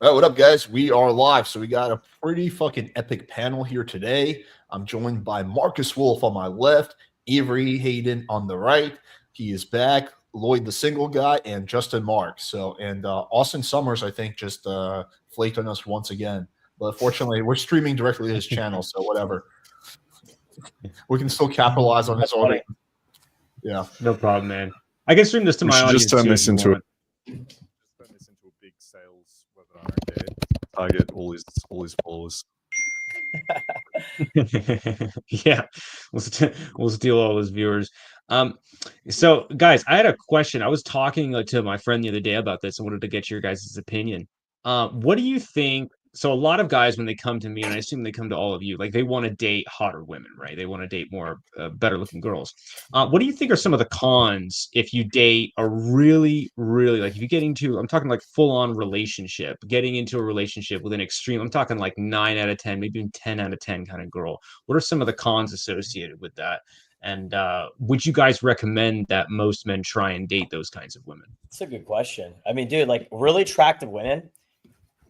All right, what up, guys? We are live. So we got a pretty fucking epic panel here today. I'm joined by Marcus Wolf on my left, Avery Hayden on the right. He is back. Lloyd, the single guy, and Justin Marc. So, and Austin Summers, I think, just flaked on us once again. But fortunately, we're streaming directly to his channel, so whatever. We can still capitalize on his audience. Yeah, no problem, man. I can stream this to my audience. Just turn this into a big sales webinar. Target all his followers. Yeah, we'll steal all his viewers. So guys, I had a question. I was talking to my friend the other day about this. I wanted to get your guys' opinion. What do you think? So a lot of guys, when they come to me, and I assume they come to all of you, like they want to date hotter women, right? They want to date more better looking girls. What do you think are some of the cons if you date a really, really, like if you get into, I'm talking like full on relationship, getting into a relationship with an extreme, I'm talking like 9 out of 10, maybe even 10 out of 10 kind of girl. What are some of the cons associated with that? And would you guys recommend that most men try and date those kinds of women? That's a good question. I mean, dude, like really attractive women,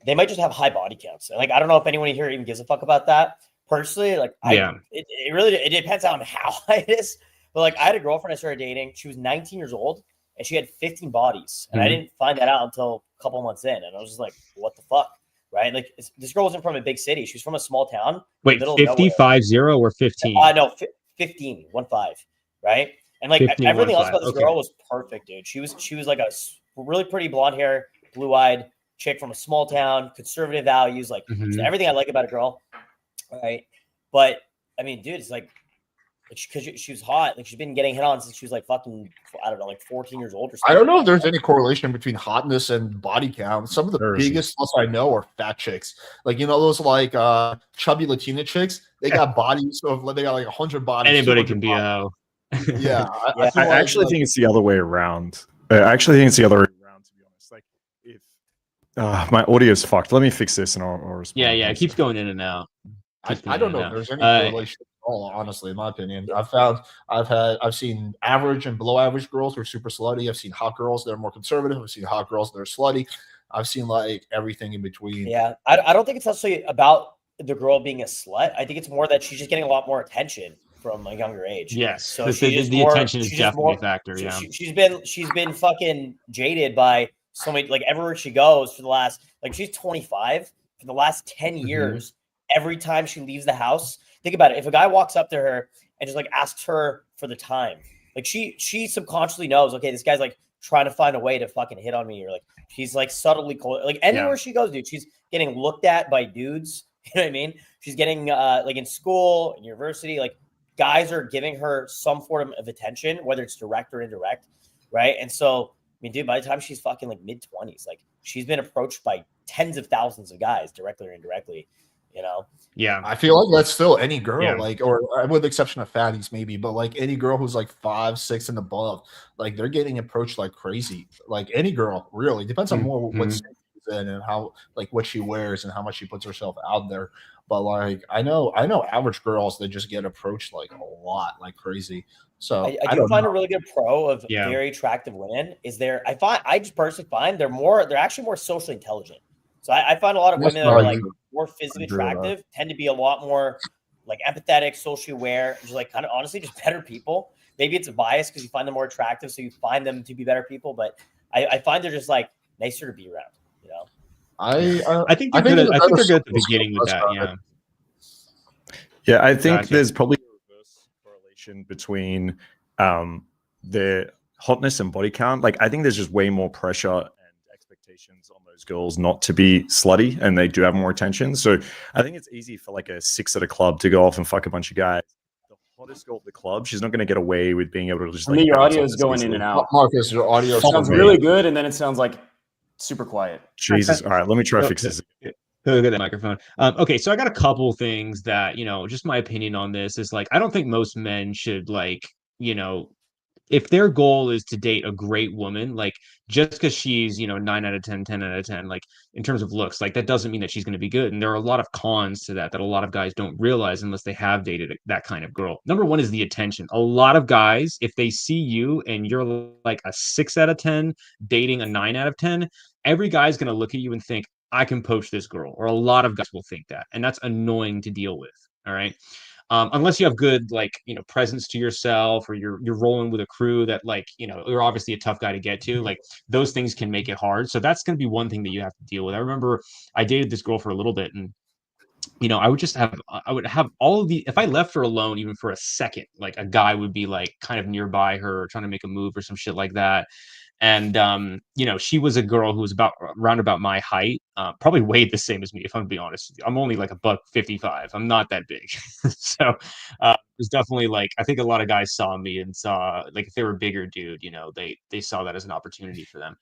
they might just have high body counts. Like, I don't know if anyone here even gives a fuck about that. Personally, like, it really depends on how high it is. But like, I had a girlfriend I started dating. She was 19 years old and she had 15 bodies. And I didn't find that out until a couple months in. And I was just like, what the fuck? Right? Like, this girl wasn't from a big city. She was from a small town. Wait, 50 or 15? No, 15, 1-5. Right? And like 15, everything else about this girl was perfect, dude. She was like a really pretty blonde hair, blue-eyed chick from a small town, conservative values, like so everything I like about a girl, right? But I mean, dude, it's like because she was hot, like she's been getting hit on since she was like fucking, I don't know, like 14 years old or something. I don't know if there's any correlation between hotness and body count. Some of the biggest ones I know are fat chicks, like those like chubby Latina chicks. They got bodies, so they got like 100 bodies. Anybody can be a yeah. I actually think it's the other way around. I actually think it's the other way around, to be honest. Like if my audio's fucked. Let me fix this and I'll respond. Yeah, it keeps going in and out. I don't know if there's any correlation at all, honestly, in my opinion. I've seen average and below average girls who are super slutty. I've seen hot girls that are more conservative. I've seen hot girls that are slutty. I've seen like everything in between. Yeah, I don't think it's necessarily about the girl being a slut. I think it's more that she's just getting a lot more attention from a younger age. Yes, so the attention is definitely a factor. Yeah, she's been fucking jaded by so many, like everywhere she goes for the last, like she's 25 for the last 10 years. Every time she leaves the house, think about it. If a guy walks up to her and just like asks her for the time, like she subconsciously knows, okay, this guy's like trying to find a way to fucking hit on me, or like she's like subtly like anywhere she goes, dude, she's getting looked at by dudes. You know what I mean? She's getting like in school, in university, like guys are giving her some form of attention, whether it's direct or indirect, right? And so, I mean, dude, by the time she's fucking like mid-20s, like she's been approached by tens of thousands of guys, directly or indirectly. Yeah, I feel like that's still any girl, like, or with the exception of fatties, maybe, but like any girl who's like 5, 6 and above, like they're getting approached like crazy. Like any girl, really depends on more what state she's in and how, like, what she wears and how much she puts herself out there. But like, I know average girls that just get approached like a lot, like crazy. So I do find a really good pro of very attractive women is I just personally find they're actually more socially intelligent. So I find a lot of women that are like more physically attractive tend to be a lot more like empathetic, socially aware, just like kind of honestly just better people. Maybe it's a bias because you find them more attractive, so you find them to be better people. But I find they're just like nicer to be around. I think they're good at the beginning with that. Yeah, I think there's probably a reverse correlation between the hotness and body count. Like I think there's just way more pressure expectations on those girls not to be slutty, and they do have more attention. So I think it's easy for like a 6 at a club to go off and fuck a bunch of guys. The hottest girl at the club, she's not going to get away with being able to just. Your audio is going in and out. Marcus, your audio sounds really good, and then it sounds like super quiet. Jesus! All right, let me try to fix this. Look at that microphone. Okay, so I got a couple things that just my opinion on this is like I don't think most men should like if their goal is to date a great woman, like just because she's, 9 out of 10, 10 out of 10, like in terms of looks, like that doesn't mean that she's going to be good. And there are a lot of cons to that a lot of guys don't realize unless they have dated that kind of girl. Number one is the attention. A lot of guys, if they see you and you're like a 6 out of 10 dating a 9 out of 10, every guy's going to look at you and think, I can poach this girl. Or a lot of guys will think that. And that's annoying to deal with. All right. Unless you have good, presence to yourself, or you're rolling with a crew that, you're obviously a tough guy to get to, like those things can make it hard. So that's going to be one thing that you have to deal with. I remember I dated this girl for a little bit, and I would have all of the, if I left her alone even for a second, like a guy would be like kind of nearby her trying to make a move or some shit like that. And she was a girl who was around about my height, probably weighed the same as me, if I'm being honest with you. I'm only like a $155. I'm not that big. So it was definitely like, I think a lot of guys saw me and saw, like, if they were a bigger dude, they saw that as an opportunity for them.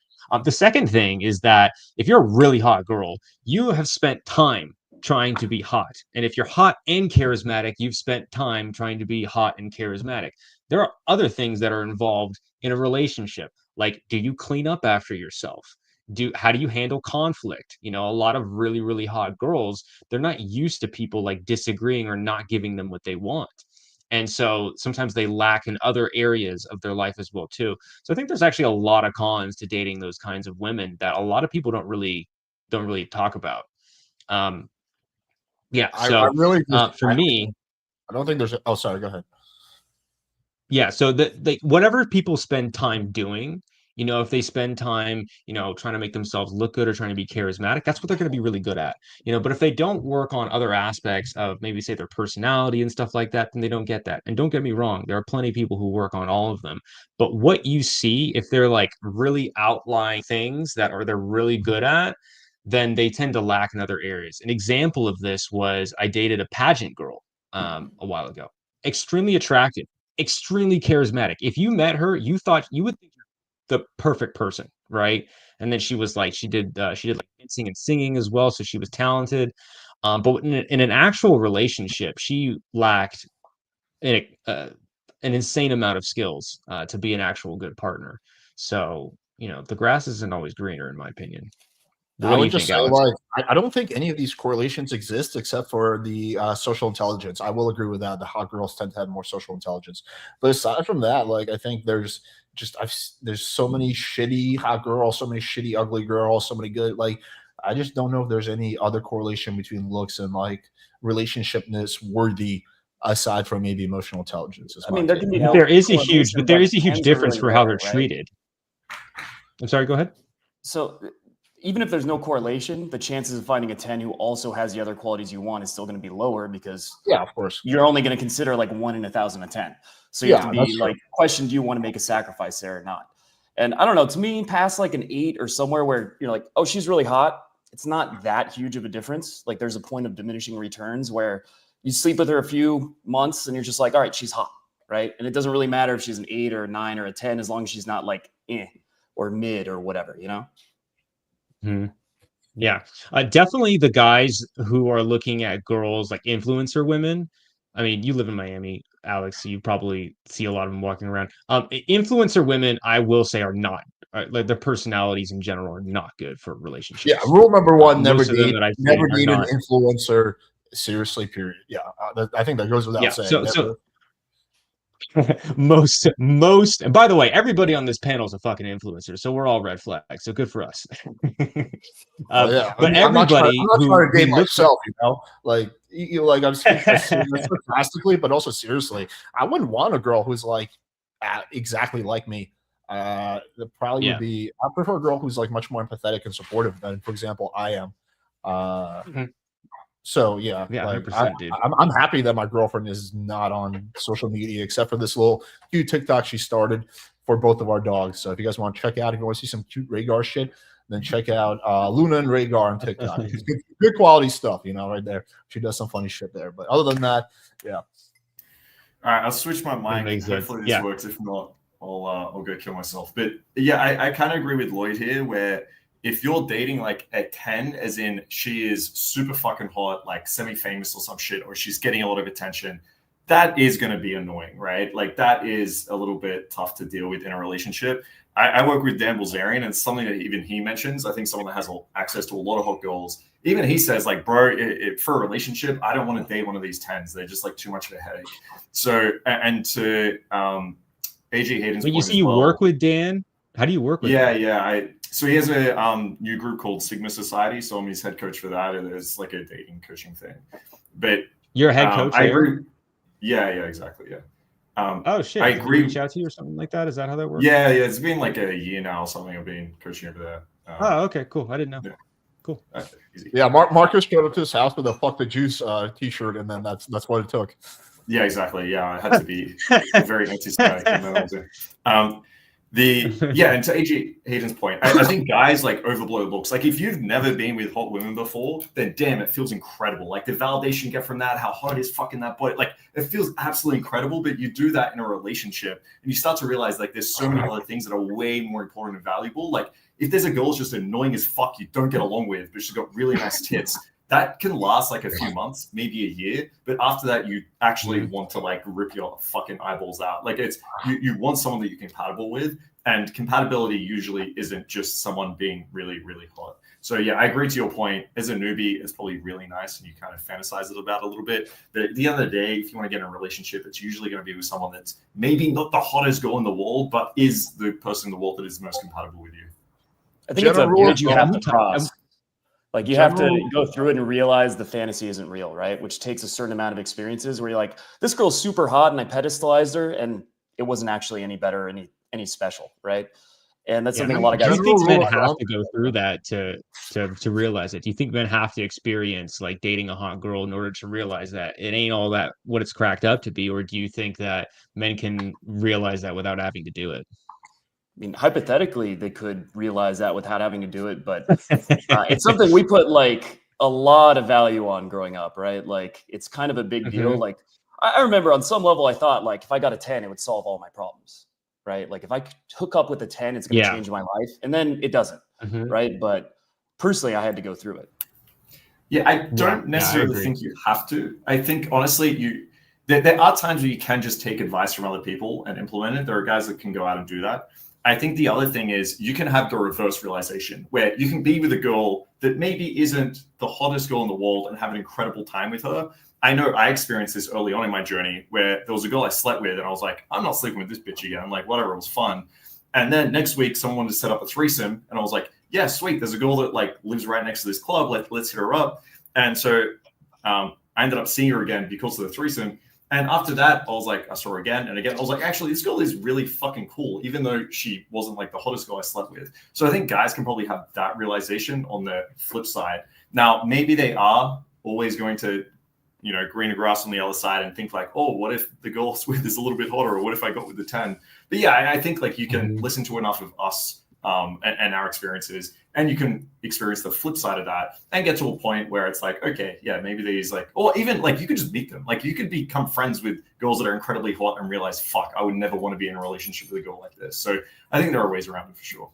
The second thing is that if you're a really hot girl, you have spent time trying to be hot. And if you're hot and charismatic, you've spent time trying to be hot and charismatic. There are other things that are involved in a relationship. Like, do you clean up after yourself? How do you handle conflict? A lot of really, really hot girls, they're not used to people like disagreeing or not giving them what they want. And so sometimes they lack in other areas of their life as well too. So I think there's actually a lot of cons to dating those kinds of women that a lot of people don't really talk about. Yeah. So I really for me, I don't think there's. Oh, sorry. Go ahead. Yeah. So whatever people spend time doing, if they spend time, trying to make themselves look good or trying to be charismatic, that's what they're going to be really good at. But if they don't work on other aspects of maybe say their personality and stuff like that, then they don't get that. And don't get me wrong, there are plenty of people who work on all of them. But what you see, if they're like really outlying things they're really good at, then they tend to lack in other areas. An example of this was I dated a pageant girl a while ago. Extremely attractive, extremely charismatic. If you met her, you would think you're the perfect person, right? And then she was like, she did like dancing and singing as well, so she was talented. But in an actual relationship, she lacked an insane amount of skills to be an actual good partner. So the grass isn't always greener, in my opinion. What do you think, Alex? I don't think any of these correlations exist except for the social intelligence. I will agree with that. The hot girls tend to have more social intelligence, but aside from that, like I think there's so many shitty hot girls, so many shitty ugly girls, so many good. Like I just don't know if there's any other correlation between looks and like relationshipness worthy aside from maybe emotional intelligence. I mean, there is a huge difference for how they're treated. I'm sorry. Go ahead. So even if there's no correlation, the chances of finding a 10 who also has the other qualities you want is still going to be lower because of course you're only going to consider like 1 in 1,000 a 10. So you have to be like, question, do you want to make a sacrifice there or not? And I don't know, to me, past like an 8 or somewhere where you're like, oh, she's really hot, it's not that huge of a difference. Like there's a point of diminishing returns where you sleep with her a few months and you're just like, all right, she's hot, right? And it doesn't really matter if she's an 8 or a 9 or a 10 as long as she's not like or mid or whatever, Yeah, definitely the guys who are looking at girls like influencer women. I mean, you live in Miami, Alex, so you probably see a lot of them walking around. Influencer women, I will say, are not like their personalities in general are not good for relationships. Yeah, rule number one: never date an influencer. Seriously, period. Yeah, I think that goes without saying. So most and by the way, everybody on this panel is a fucking influencer, so we're all red flags, so good for us. But I'm not trying to date myself, like I'm speaking sarcastically but also seriously. I wouldn't want a girl who's like exactly like me. Would be, I prefer a girl who's like much more empathetic and supportive than, for example, I am. So yeah, like, 100%, dude. I'm happy that my girlfriend is not on social media except for this little cute TikTok she started for both of our dogs. So if you guys want to check out, if you want to see some cute Rhaegar shit, then check out Luna and Rhaegar on TikTok. It's good quality stuff, right there. She does some funny shit there. But other than that, yeah. All right, I'll switch my mic. Hopefully this works. If not, I'll go kill myself. But yeah, I kind of agree with Lloyd here, where if you're dating like a 10, as in she is super fucking hot, like semi-famous or some shit, or she's getting a lot of attention, that is going to be annoying, right? Like that is a little bit tough to deal with in a relationship. I work with Dan Bilzerian, and it's something that even he mentions. I think someone that has access to a lot of hot girls. Even he says, like, bro, for a relationship, I don't want to date one of these 10s. They're just like too much of a headache. So, and to AJ Hayden's But you point see, as you well, work with Dan. How do you work with him? Yeah. So he has a new group called Sigma Society. So I'm his head coach for that. It is like a dating coaching thing. But you're a head coach. I agree. Yeah, exactly. Yeah. Oh shit! I agree. Reach out to you or something like that. Is that how that works? Yeah. It's been like a year now or something. I've been coaching over there. Oh, okay, cool. I didn't know. Yeah. Cool. Easy. Yeah, Marcus showed up to his house with a "fuck the juice" T-shirt, and then that's what it took. Yeah, exactly. Yeah, I had to be very anti-Semitic. And to AJ Hayden's point, I think guys like overblow looks. Like if you've never been with hot women before, then damn, it feels incredible. Like the validation you get from that, how hot it is fucking that boy. Like it feels absolutely incredible. But you do that in a relationship, and you start to realize like there's so many other things that are way more important and valuable. Like if there's a girl who's just annoying as fuck, you don't get along with, but she's got really nice tits. That can last like a few months, maybe a year. But after that, you actually want to like rip your fucking eyeballs out. Like it's you want someone that you're compatible with. And compatibility usually isn't just someone being really, really hot. So yeah, I agree to your point. As a newbie, it's probably really nice and you kind of fantasize it about a little bit. But at the end of the day, if you want to get in a relationship, it's usually going to be with someone that's maybe not the hottest girl in the world, but is the person in the world that is most compatible with you. I think it's a bridge you have to cross. Like you have to go through it and realize the fantasy isn't real, right? Which takes a certain amount of experiences where you're like, this girl's super hot and I pedestalized her and it wasn't actually any better, any special, right? And that's something a lot of guys. Do you think men have to go through that to realize it? Do you think men have to experience like dating a hot girl in order to realize that it ain't all that what it's cracked up to be? Or do you think that men can realize that without having to do it? I mean, hypothetically, they could realize that without having to do it, but it's something we put like a lot of value on growing up, right? Like it's kind of a big deal. Like I remember on some level, I thought like if I got a 10, it would solve all my problems, right? Like if I could hook up with a 10, it's going to change my life. And then it doesn't, right? But personally, I had to go through it. Yeah, I don't necessarily think you have to. I think honestly, there are times where you can just take advice from other people and implement it. There are guys that can go out and do that. I think the other thing is you can have the reverse realization where you can be with a girl that maybe isn't the hottest girl in the world and have an incredible time with her. I know I experienced this early on in my journey where there was a girl I slept with and I was like, I'm not sleeping with this bitch again. I'm like, whatever, it was fun. And then next week, someone wanted to set up a threesome and I was like, yeah, sweet. There's a girl that like lives right next to this club. Let's hit her up. And so I ended up seeing her again because of the threesome. And after that, I was like, I saw her again and again. I was like, actually, this girl is really fucking cool, even though she wasn't like the hottest girl I slept with. So I think guys can probably have that realization on the flip side. Now, maybe they are always going to, greener grass on the other side and think like, oh, what if the girl I was with is a little bit hotter? Or what if I got with the 10? But yeah, I think like you can listen to enough of us and our experiences, and you can experience the flip side of that and get to a point where it's like, okay, yeah, maybe these like, or even like you could just meet them. Like you could become friends with girls that are incredibly hot and realize, fuck, I would never want to be in a relationship with a girl like this. So I think there are ways around it for sure.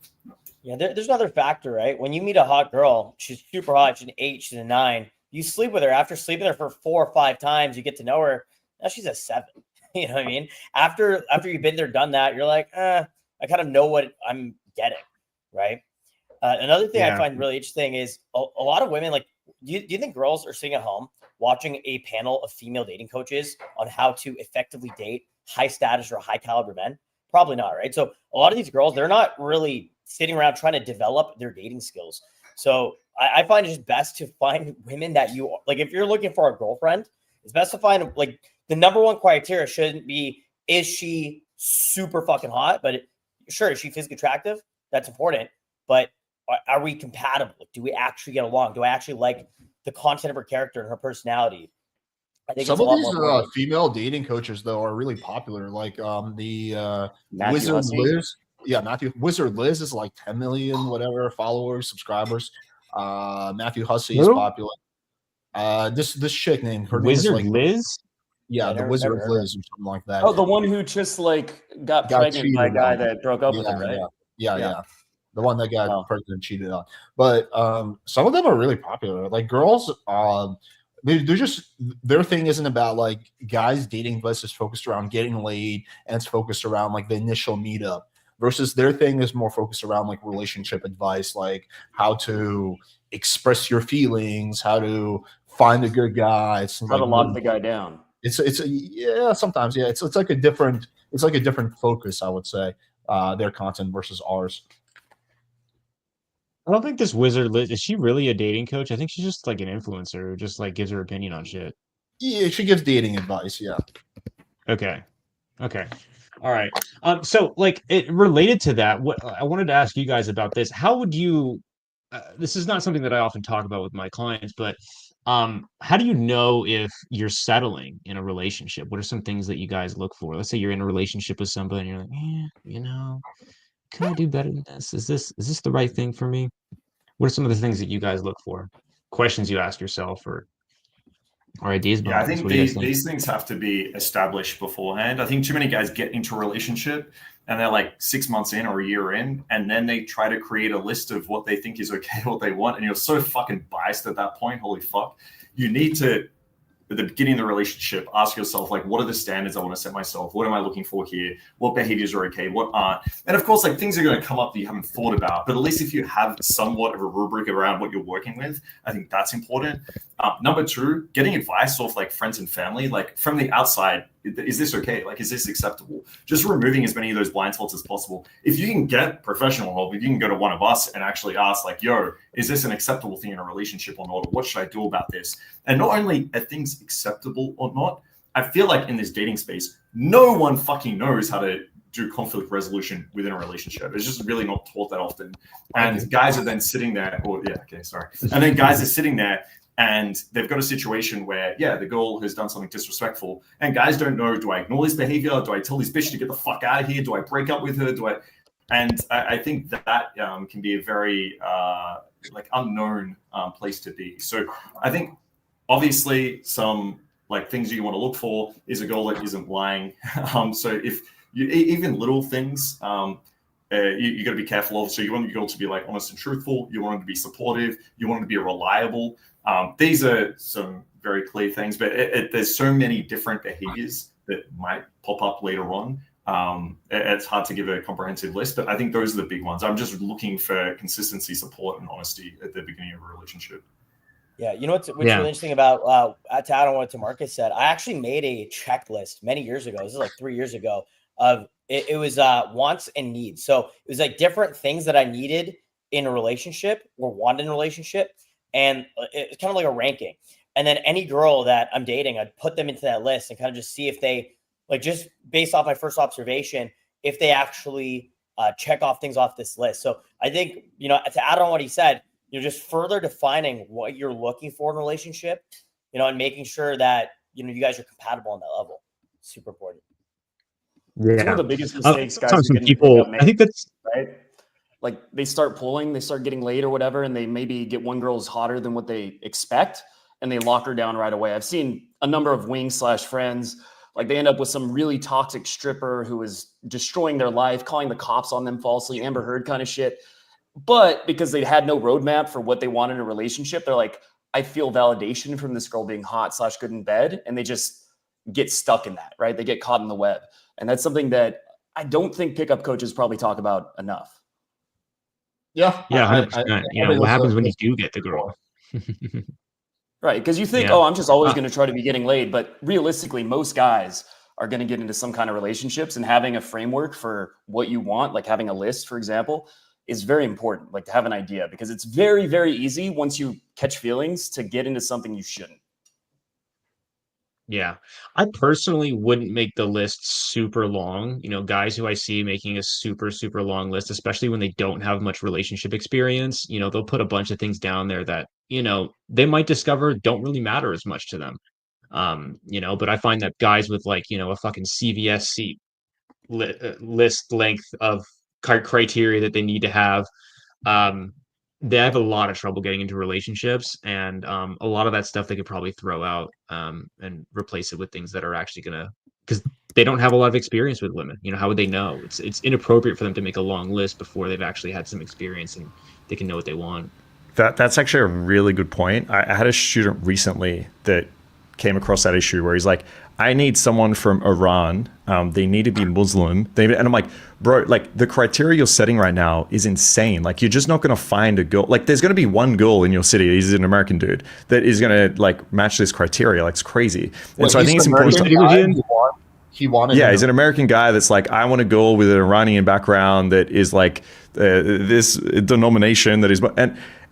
Yeah, there's another factor, right? When you meet a hot girl, she's super hot, she's an 8, she's a 9. You sleep with her. After sleeping with her for 4 or 5 times, you get to know her. Now she's a 7. You know what I mean? After you've been there, done that, you're like, I kind of know what I'm getting, right? Another thing I find really interesting is a lot of women, like, do you think girls are sitting at home watching a panel of female dating coaches on how to effectively date high status or high caliber men? Probably not, right? So a lot of these girls, they're not really sitting around trying to develop their dating skills. So I find it just best to find women that you like. If you're looking for a girlfriend, it's best to find like the number one criteria shouldn't be, is she super fucking hot? But sure, is she physically attractive? That's important. But are we compatible? Do we actually get along? Do I actually like the content of her character and her personality? I think some of these female dating coaches though are really popular. Like the Wizard Liz. Yeah, Wizard Liz is like 10 million whatever followers, subscribers. Matthew Hussey is popular. This chick named her Wizard name is like Liz. Yeah, the Wizard of Liz or something like that. Oh, the one who just like got pregnant by a guy that broke up with her, right? Yeah. The one that got pregnant and cheated on. But some of them are really popular. Like girls, they're just, their thing isn't about like guys dating advice is focused around getting laid, and it's focused around like the initial meetup, versus their thing is more focused around like relationship advice, like how to express your feelings, how to find a good guy. It's How like to lock the guy down. it's yeah, sometimes, yeah, it's like a different, focus, I would say, their content versus ours. I don't think this wizard Liz, is she really a dating coach? I think she's just like an influencer who just like gives her opinion on shit. Yeah, she gives dating advice. Yeah. Okay. Okay. All right. So like it related to that, what I wanted to ask you guys about this. How would you this is not something that I often talk about with my clients, but how do you know if you're settling in a relationship? What are some things that you guys look for? Let's say you're in a relationship with somebody and you're like, could I do better than this? Is this the right thing for me? What are some of the things that you guys look for? Questions you ask yourself or ideas Yeah, I behind this? think What do you guys think? these things have to be established beforehand. I think too many guys get into a relationship and they're like 6 months in or a year in, and then they try to create a list of what they think is okay, what they want, and you're so fucking biased at that point. Holy fuck. You need to, at the beginning of the relationship, ask yourself, like, what are the standards I want to set myself? What am I looking for here? What behaviors are okay? What aren't? And of course, like, things are going to come up that you haven't thought about, but at least if you have somewhat of a rubric around what you're working with, I think that's important. Number two, getting advice off like friends and family, like from the outside. Is this okay? Like, is this acceptable? Just removing as many of those blind spots as possible. If you can get professional help, if you can go to one of us and actually ask, like, yo, is this an acceptable thing in a relationship or not? Or what should I do about this? And not only are things acceptable or not, I feel like in this dating space, no one fucking knows how to do conflict resolution within a relationship. It's just really not taught that often. And guys are then sitting there, and then guys are sitting there and they've got a situation where, the girl has done something disrespectful, and guys don't know, do I ignore this behavior? Do I tell this bitch to get the fuck out of here? Do I break up with her? And I think that can be a very unknown place to be. So I think obviously some like things you want to look for is a girl that isn't lying. So if you, even little things, you got to be careful of. So you want your girl to be like honest and truthful. You want them to be supportive. You want them to be reliable. These are some very clear things, but there's so many different behaviors that might pop up later on. It's hard to give a comprehensive list, but I think those are the big ones. I'm just looking for consistency, support, and honesty at the beginning of a relationship. Yeah, you know what's really interesting about to add on what Marcus said. I actually made a checklist many years ago. This is like 3 years ago. Of it was wants and needs. So it was like different things that I needed in a relationship or wanted in a relationship, and it's kind of like a ranking. And then any girl that I'm dating, I'd put them into that list and kind of just see if they, like, just based off my first observation, if they actually check off things off this list. So I think, to add on what he said, just further defining what you're looking for in a relationship, and making sure that, you guys are compatible on that level. Super important. Yeah. It's one of the biggest mistakes guys some people, I think that's right. Like they start pulling, they start getting laid or whatever, and they maybe get one girl's hotter than what they expect, and they lock her down right away. I've seen a number of wings/friends, like they end up with some really toxic stripper who is destroying their life, calling the cops on them falsely, Amber Heard kind of shit. But because they had no roadmap for what they want in a relationship, they're like, I feel validation from this girl being hot/good in bed, and they just get stuck in that, right? They get caught in the web. And that's something that I don't think pickup coaches probably talk about enough. Yeah. 100%. What happens when you do get the girl? Right. Because you think, I'm just always going to try to be getting laid. But realistically, most guys are going to get into some kind of relationships, and having a framework for what you want, like having a list, for example, is very important, like to have an idea, because it's very, very easy once you catch feelings to get into something you shouldn't. Yeah, I personally wouldn't make the list super long. Guys who I see making a super, super long list, especially when they don't have much relationship experience, they'll put a bunch of things down there that, they might discover don't really matter as much to them. But I find that guys with like, a fucking CVS list length of criteria that they need to have, they have a lot of trouble getting into relationships, and a lot of that stuff they could probably throw out and replace it with things that are actually because they don't have a lot of experience with women. How would they know? It's inappropriate for them to make a long list before they've actually had some experience and they can know what they want. That's actually a really good point. I had a student recently that came across that issue where he's like, I need someone from Iran. They need to be Muslim. And I'm like, bro, like the criteria you're setting right now is insane. Like you're just not going to find a girl. Like there's going to be one girl in your city. He's an American dude that is going to like match this criteria. Like it's crazy. And so I think it's important. He wanted. Yeah, he's an American guy that's like, I want a girl with an Iranian background that is like this denomination that is,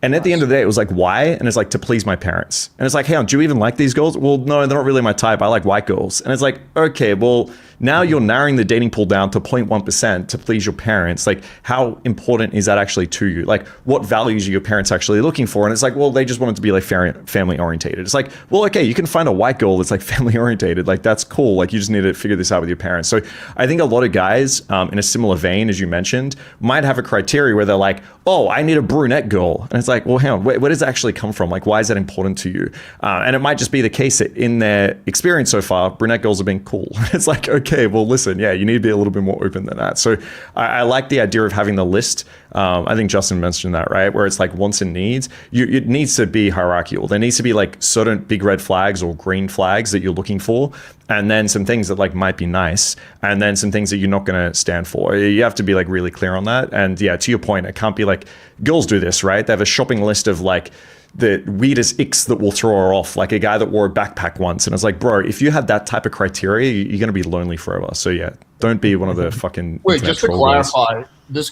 and at the end of the day, it was like, why? And it's like, to please my parents. And it's like, hey, do you even like these girls? Well, no, they're not really my type. I like white girls. And it's like, okay, well, now you're narrowing the dating pool down to 0.1% to please your parents. Like, how important is that actually to you? Like, what values are your parents actually looking for? And it's like, well, they just want it to be like family orientated. It's like, well, okay, you can find a white girl that's like family orientated. Like, that's cool. Like, you just need to figure this out with your parents. So I think a lot of guys in a similar vein, as you mentioned, might have a criteria where they're like, oh, I need a brunette girl. And it's like, well, hang on, where does that actually come from? Like, why is that important to you? And it might just be the case that in their experience so far, brunette girls have been cool. It's like, okay, well, listen, yeah, you need to be a little bit more open than that. So I like the idea of having the list. I think Justin mentioned that, right? Where it's like wants and needs. It needs to be hierarchical. There needs to be like certain big red flags or green flags that you're looking for. And then some things that like might be nice. And then some things that you're not going to stand for. You have to be like really clear on that. And yeah, to your point, it can't be like girls do this, right? They have a shopping list of like the weirdest icks that will throw her off, like a guy that wore a backpack once. And it's like, bro, if you have that type of criteria, you're going to be lonely forever. So yeah, don't be one of the fucking. Wait, just to clarify, this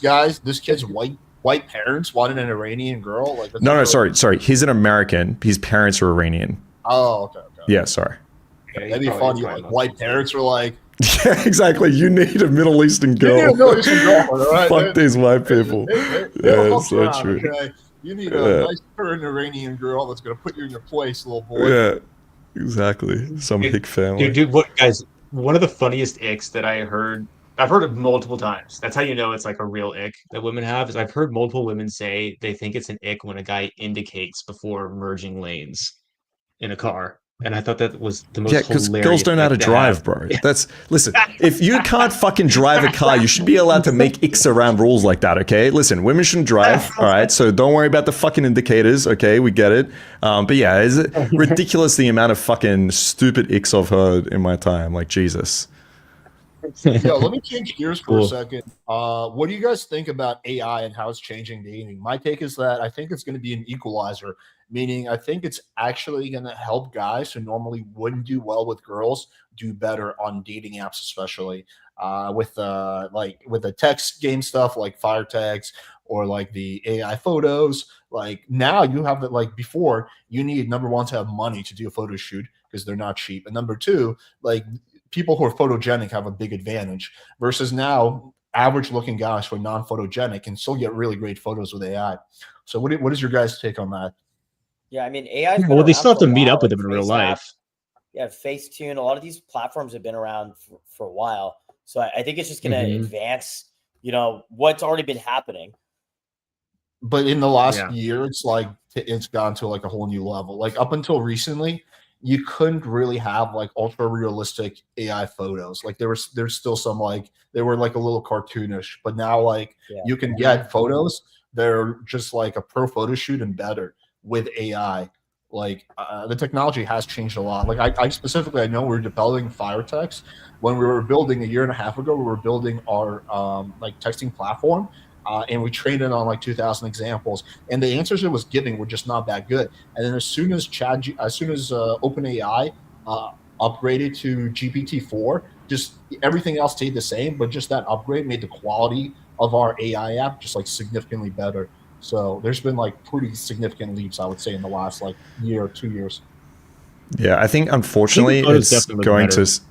kid's white parents wanted an Iranian girl. Like no, sorry. He's an American. His parents are Iranian. Oh, okay. Yeah, sorry. Yeah, that'd be funny. Like white parents were like, yeah, exactly. You need a Middle Eastern girl. You need a Middle Eastern girl, right? Fuck these white people. Yeah, it's so true. Okay? You need a nice current Iranian girl that's going to put you in your place, little boy. Yeah, exactly. Some hick family. Dude, what, guys, one of the funniest icks that I've heard it multiple times. That's how you know it's like a real ick that women have, is I've heard multiple women say they think it's an ick when a guy indicates before merging lanes in a car. And I thought that was the most hilarious. Yeah, because girls don't know how to drive, bro. Listen, if you can't fucking drive a car, you should be allowed to make icks around rules like that, okay? Listen, women shouldn't drive, all right? So don't worry about the fucking indicators, okay? We get it. But yeah, it's ridiculous the amount of fucking stupid icks I've heard in my time. Like, Jesus. Yo, let me change gears for a second. What do you guys think about AI and how it's changing dating? My take is that I think it's going to be an equalizer, meaning I think it's actually going to help guys who normally wouldn't do well with girls do better on dating apps, especially with the text game stuff like fire tags or like the AI photos. Like now you have that, like before you need, number one, to have money to do a photo shoot because they're not cheap. And number two, like people who are photogenic have a big advantage versus now average looking guys who are non-photogenic can still get really great photos with AI. So what is your guys' take on that? Yeah, I mean, AI. Well, they still have to meet up with them in real life. Yeah, Facetune. A lot of these platforms have been around for a while, so I think it's just going to advance. You know what's already been happening. But in the last year, it's gone to like a whole new level. Like up until recently, you couldn't really have like ultra realistic AI photos. Like there's still some like they were like a little cartoonish, but now like you can get photos that are just like a pro photo shoot and better with AI. Like the technology has changed a lot. Like I specifically, I know we're developing fire text. When we were building a year and a half ago, we were building our like texting platform. And we trained it on like 2,000 examples, and the answers it was giving were just not that good. And then as soon as OpenAI upgraded to GPT-4, just everything else stayed the same, but just that upgrade made the quality of our AI app just like significantly better. So there's been like pretty significant leaps, I would say, in the last like year or 2 years. Yeah, I think unfortunately it's going to. So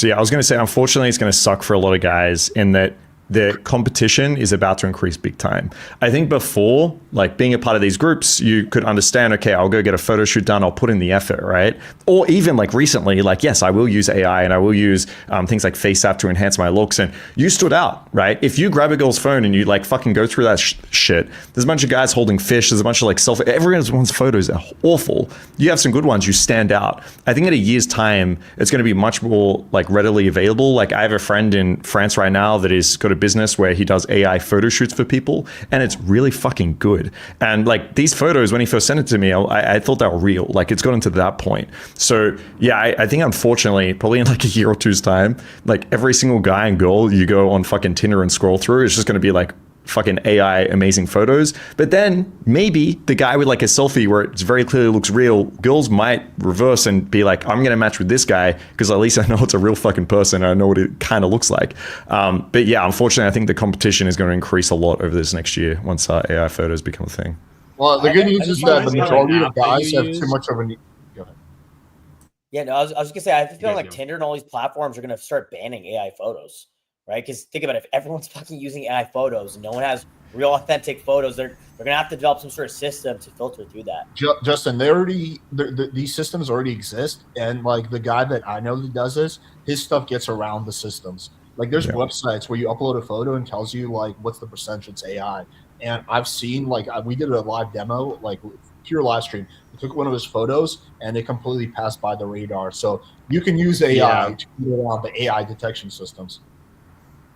yeah, I was going to say unfortunately it's going to suck for a lot of guys in that the competition is about to increase big time. I think before, like being a part of these groups, you could understand, okay, I'll go get a photo shoot done, I'll put in the effort, right? Or even like recently, like, yes, I will use AI and I will use things like FaceApp to enhance my looks. And you stood out, right? If you grab a girl's phone and you like fucking go through that shit, there's a bunch of guys holding fish, there's a bunch of like everyone's photos are awful. You have some good ones, you stand out. I think in a year's time, it's going to be much more like readily available. Like I have a friend in France right now that is got a business where he does AI photo shoots for people, and it's really fucking good. And like these photos, when he first sent it to me, I thought they were real. Like it's gotten to that point. So yeah, I think unfortunately, probably in like a year or two's time, like every single guy and girl you go on fucking Tinder and scroll through is just going to be like fucking AI amazing photos. But then maybe the guy with like a selfie where it very clearly looks real, girls might reverse and be like, I'm gonna match with this guy because at least I know it's a real fucking person and I know what it kind of looks like. But yeah, unfortunately, I think the competition is going to increase a lot over this next year once AI photos become a thing. Well, the good news is that the majority of guys have too much of a need. Go ahead. Yeah, no, I was gonna say, I feel like Tinder and all these platforms are gonna start banning AI photos. Right? Because think about it, if everyone's fucking using AI photos and no one has real authentic photos, they're gonna have to develop some sort of system to filter through that. Justin, these systems already exist, and like the guy that I know that does this, his stuff gets around the systems. Like there's websites where you upload a photo and tells you like what's the percentage it's AI. And I've seen like we did a live demo, like pure live stream. We took one of his photos and it completely passed by the radar. So you can use AI to get around the AI detection systems.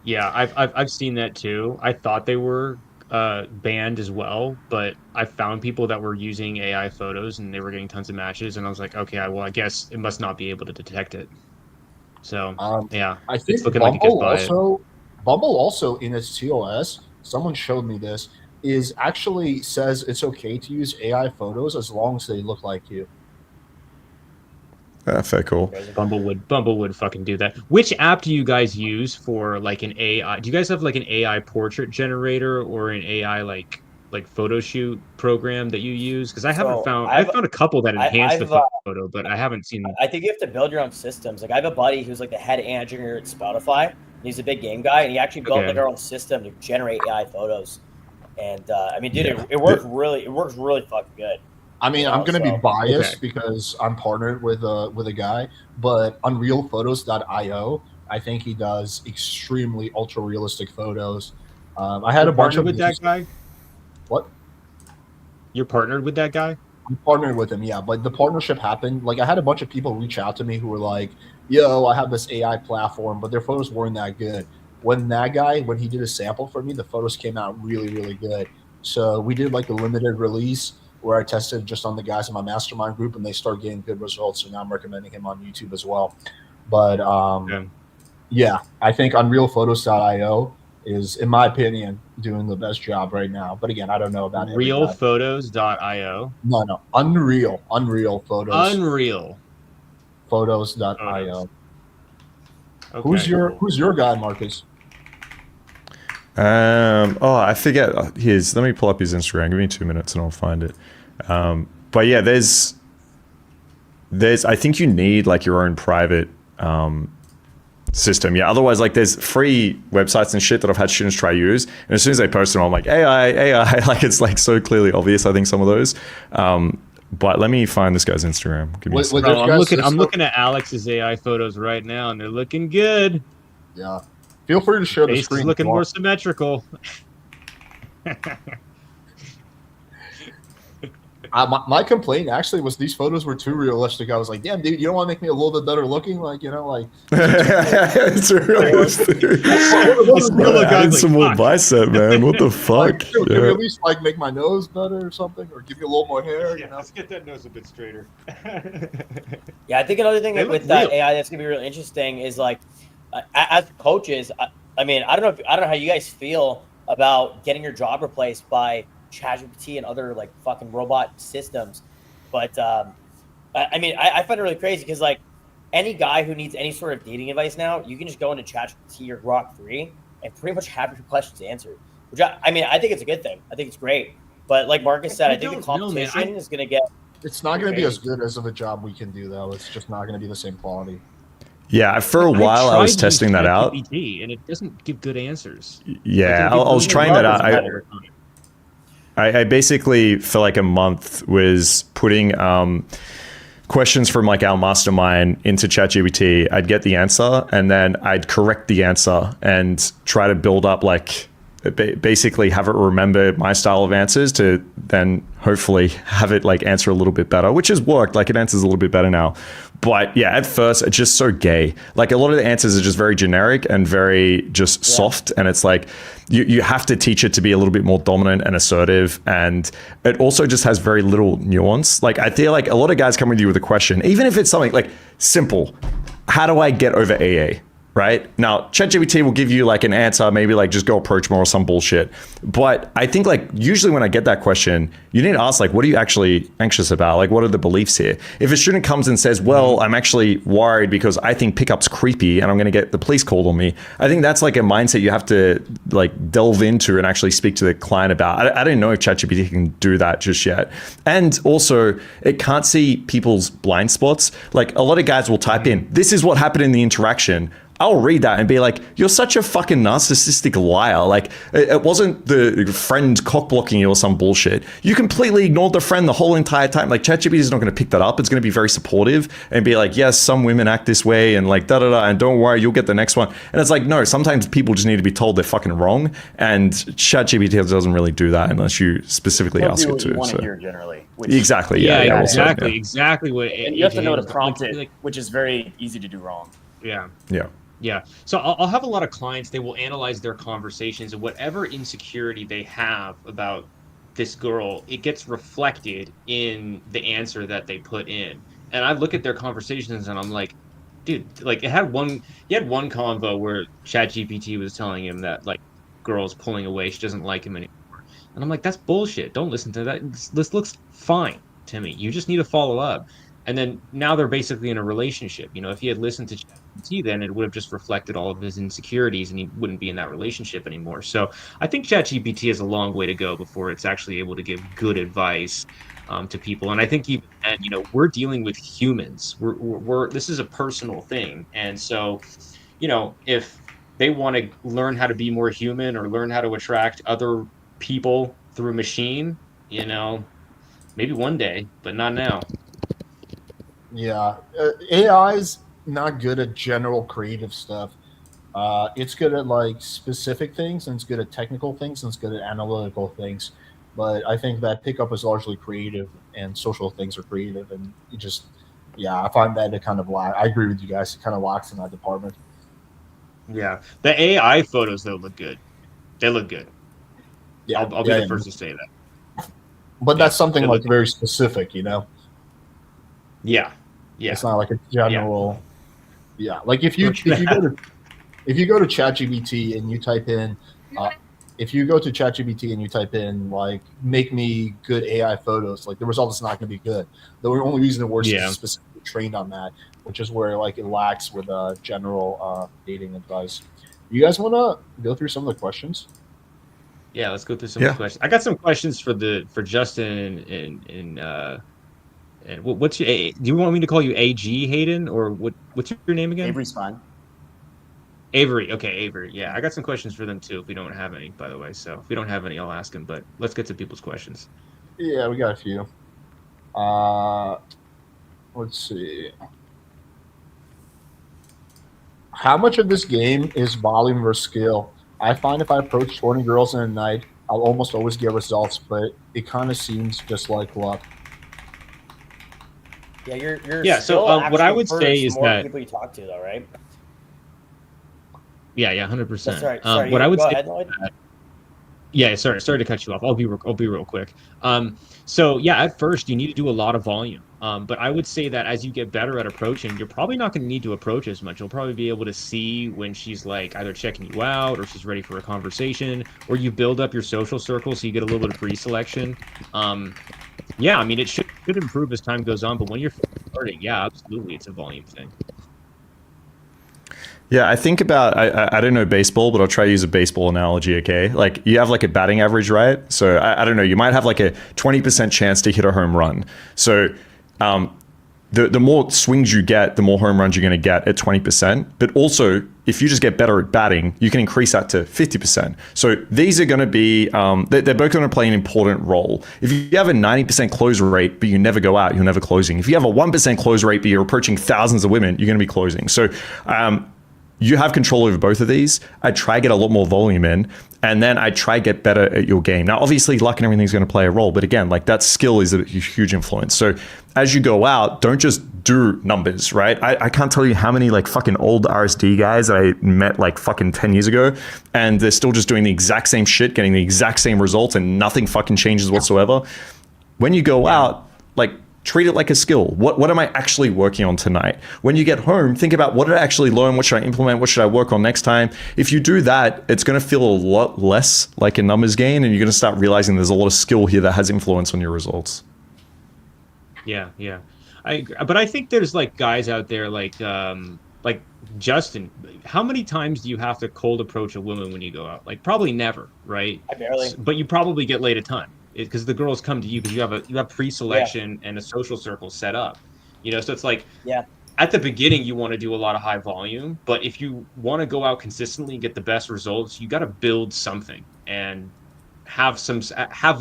Yeah, I've seen that too. I thought they were banned as well, but I found people that were using AI photos and they were getting tons of matches, and I was like, okay, well, I guess it must not be able to detect it. So yeah, I think it's looking like it gets by also, Bumble also in its TOS, someone showed me this, is actually says it's okay to use AI photos as long as they look like you. Fair cool. Bumble would fucking do that. Which app do you guys use for like an AI? Do you guys have like an AI portrait generator or an AI like photo shoot program that you use? Because I haven't found. I've found a couple that enhance the photo, but I haven't seen. I think you have to build your own systems. Like I have a buddy who's like the head engineer at Spotify. And he's a big game guy, and he actually built like our own system to generate AI photos. And I mean, dude, it works really fucking good. I mean, I'm going to be biased because I'm partnered with a guy, but unrealphotos.io, I think he does extremely ultra realistic photos. I had a bunch of with that guy. What? You're partnered with that guy? I'm partnered with him, yeah. But the partnership happened. Like I had a bunch of people reach out to me who were like, "Yo, I have this AI platform," but their photos weren't that good. When he did a sample for me, the photos came out really, really good. So we did like a limited release where I tested just on the guys in my mastermind group, and they started getting good results. So now I'm recommending him on YouTube as well. But yeah, I think unrealphotos.io is, in my opinion, doing the best job right now. But again, I don't know about realphotos.io. No, Unreal Photos. Unreal Photos.io. Okay, who's your guy, Marcus? I forget his. Let me pull up his Instagram. Give me 2 minutes and I'll find it. But yeah, there's I think you need like your own private system. Yeah, otherwise like there's free websites and shit that I've had students try to use, and as soon as they post them, I'm like AI, like it's like so clearly obvious. I think some of those. But let me find this guy's Instagram. Give me I'm looking at Alex's AI photos right now, and they're looking good. Yeah. Feel free to share the screen. It's looking more symmetrical. My complaint actually was these photos were too realistic. I was like, damn, dude, you don't want to make me a little bit better looking? Like, you know, like. It's realistic. Add some more bicep, man. What the fuck? Like, dude, at least like make my nose better or something, or give you a little more hair. Yeah, you know? Let's get that nose a bit straighter. Yeah, I think another thing with that AI that's gonna be really interesting is like, as coaches, I mean, I don't know how you guys feel about getting your job replaced by ChatGPT and other like fucking robot systems, but I mean, I find it really crazy because like any guy who needs any sort of dating advice now, you can just go into ChatGPT or Grok 3 and pretty much have your questions answered. Which I mean, I think it's a good thing. I think it's great. But like Marcus said, I think the competition is going to get. It's not going to be as good as of a job we can do, though. It's just not going to be the same quality. Yeah, for a while I was testing that out, and it doesn't give good answers. Yeah, I was trying that out. I basically for like a month was putting questions from like our mastermind into ChatGPT. I'd get the answer and then I'd correct the answer and try to build up like basically have it remember my style of answers to then hopefully have it like answer a little bit better, which has worked. Like it answers a little bit better now. But yeah, at first it's just so gay. Like a lot of the answers are just very generic and very just soft. And it's like you have to teach it to be a little bit more dominant and assertive. And it also just has very little nuance. Like I feel like a lot of guys come with you with a question, even if it's something like simple. How do I get over AA? Right? Now, ChatGPT will give you like an answer, maybe like just go approach more or some bullshit. But I think like usually when I get that question, you need to ask like, what are you actually anxious about? Like, what are the beliefs here? If a student comes and says, well, I'm actually worried because I think pickup's creepy and I'm going to get the police called on me. I think that's like a mindset you have to like delve into and actually speak to the client about. I don't know if ChatGPT can do that just yet. And also it can't see people's blind spots. Like a lot of guys will type in, this is what happened in the interaction. I'll read that and be like, you're such a fucking narcissistic liar. Like, it wasn't the friend cock blocking you or some bullshit. You completely ignored the friend the whole entire time. Like, ChatGPT is not going to pick that up. It's going to be very supportive and be like, yes, some women act this way and like da-da-da, and don't worry, you'll get the next one. And it's like, no, sometimes people just need to be told they're fucking wrong. And ChatGPT doesn't really do that unless you specifically ask it to. You want to hear generally. Exactly. Yeah, exactly. Exactly what. And you have to know to prompt it, which is very easy to do wrong. Yeah. Yeah. Yeah. So I'll have a lot of clients, they will analyze their conversations and whatever insecurity they have about this girl, it gets reflected in the answer that they put in. And I look at their conversations and I'm like, dude, like he had one convo where ChatGPT was telling him that like girl's pulling away, she doesn't like him anymore. And I'm like, that's bullshit. Don't listen to that. This looks fine to me. You just need to follow up. And then now they're basically in a relationship. You know, if he had listened to ChatGPT, then it would have just reflected all of his insecurities and he wouldn't be in that relationship anymore. So I think ChatGPT has a long way to go before it's actually able to give good advice to people. And I think even then, you know, we're dealing with humans. We're this is a personal thing. And so, you know, if they want to learn how to be more human or learn how to attract other people through a machine, you know, maybe one day, but not now. Yeah, AI's not good at general creative stuff. It's good at like specific things, and it's good at technical things, and it's good at analytical things. But I think that pickup is largely creative, and social things are creative, and it just, yeah, I find that it kind of I agree with you guys. It kind of lacks in that department. Yeah, the AI photos though look good. They look good. Yeah, I'll be the first to say that. But that's something like very specific, you know. Yeah. Yeah. It's not like a general. Yeah. Like if you go to ChatGPT and you type in, like make me good AI photos, like the result is not going to be good. The only reason it works is specifically trained on that, which is where like it lacks with general dating advice. You guys want to go through some of the questions? Yeah, let's go through some of the questions. I got some questions for Justin and what's your? Do you want me to call you AG Hayden or what's your name again? Avery's fine. Avery, okay, Avery. Yeah, I got some questions for them too. If we don't have any, by the way, so if we don't have any, I'll ask them. But let's get to people's questions. Yeah, we got a few. Let's see. How much of this game is volume versus skill? I find if I approach 20 girls in a night, I'll almost always get results, but it kind of seems just like luck. Yeah, you're so what I would say is more that people you talk to, though, right? Yeah, 100%. Sorry, what I would say. Ahead, yeah, sorry to cut you off. I'll be real quick. So yeah, at first you need to do a lot of volume. But I would say that as you get better at approaching, you're probably not going to need to approach as much. You'll probably be able to see when she's like either checking you out or she's ready for a conversation, or you build up your social circle so you get a little bit of pre-selection. Yeah, I mean, it should improve as time goes on, but when you're starting, yeah, absolutely, it's a volume thing. Yeah, I think about, I don't know baseball, but I'll try to use a baseball analogy, okay? Like, you have like a batting average, right? So, I don't know, you might have like a 20% chance to hit a home run. So, the more swings you get, the more home runs you're going to get at 20%. But also, if you just get better at batting, you can increase that to 50%. So these are going to be, they're both going to play an important role. If you have a 90% close rate, but you never go out, you're never closing. If you have a 1% close rate, but you're approaching thousands of women, you're going to be closing. So you have control over both of these. I try get a lot more volume in, and then I try get better at your game. Now, obviously, luck and everything's going to play a role, but again, like that skill is a huge influence. So as you go out, don't just do numbers, right? I can't tell you how many like fucking old RSD guys that I met like fucking 10 years ago, and they're still just doing the exact same shit, getting the exact same results, and nothing fucking changes whatsoever. When you go out, like, treat it like a skill. What am I actually working on tonight? When you get home, think about what did I actually learn? What should I implement? What should I work on next time? If you do that, it's going to feel a lot less like a numbers game, and you're going to start realizing there's a lot of skill here that has influence on your results. Yeah. But I think there's like guys out there like Justin. How many times do you have to cold approach a woman when you go out? Like probably never, right? I barely. But you probably get laid a ton. Because the girls come to you because you have pre-selection and a social circle set up, so it's like at the beginning you want to do a lot of high volume, but if you want to go out consistently and get the best results, you got to build something and have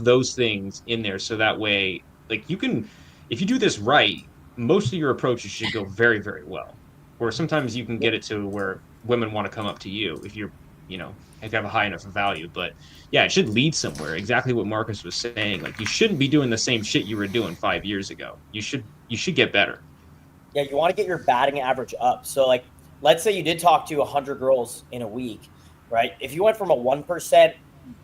those things in there, so that way like you can, if you do this right, most of your approaches should go very, very well, or sometimes you can get it to where women want to come up to you if you're if you have a high enough value. But yeah, it should lead somewhere. Exactly what Marcus was saying. Like you shouldn't be doing the same shit you were doing 5 years ago. You should get better. Yeah, you want to get your batting average up. So like, let's say you did talk to 100 girls in a week, right? If you went from a 1%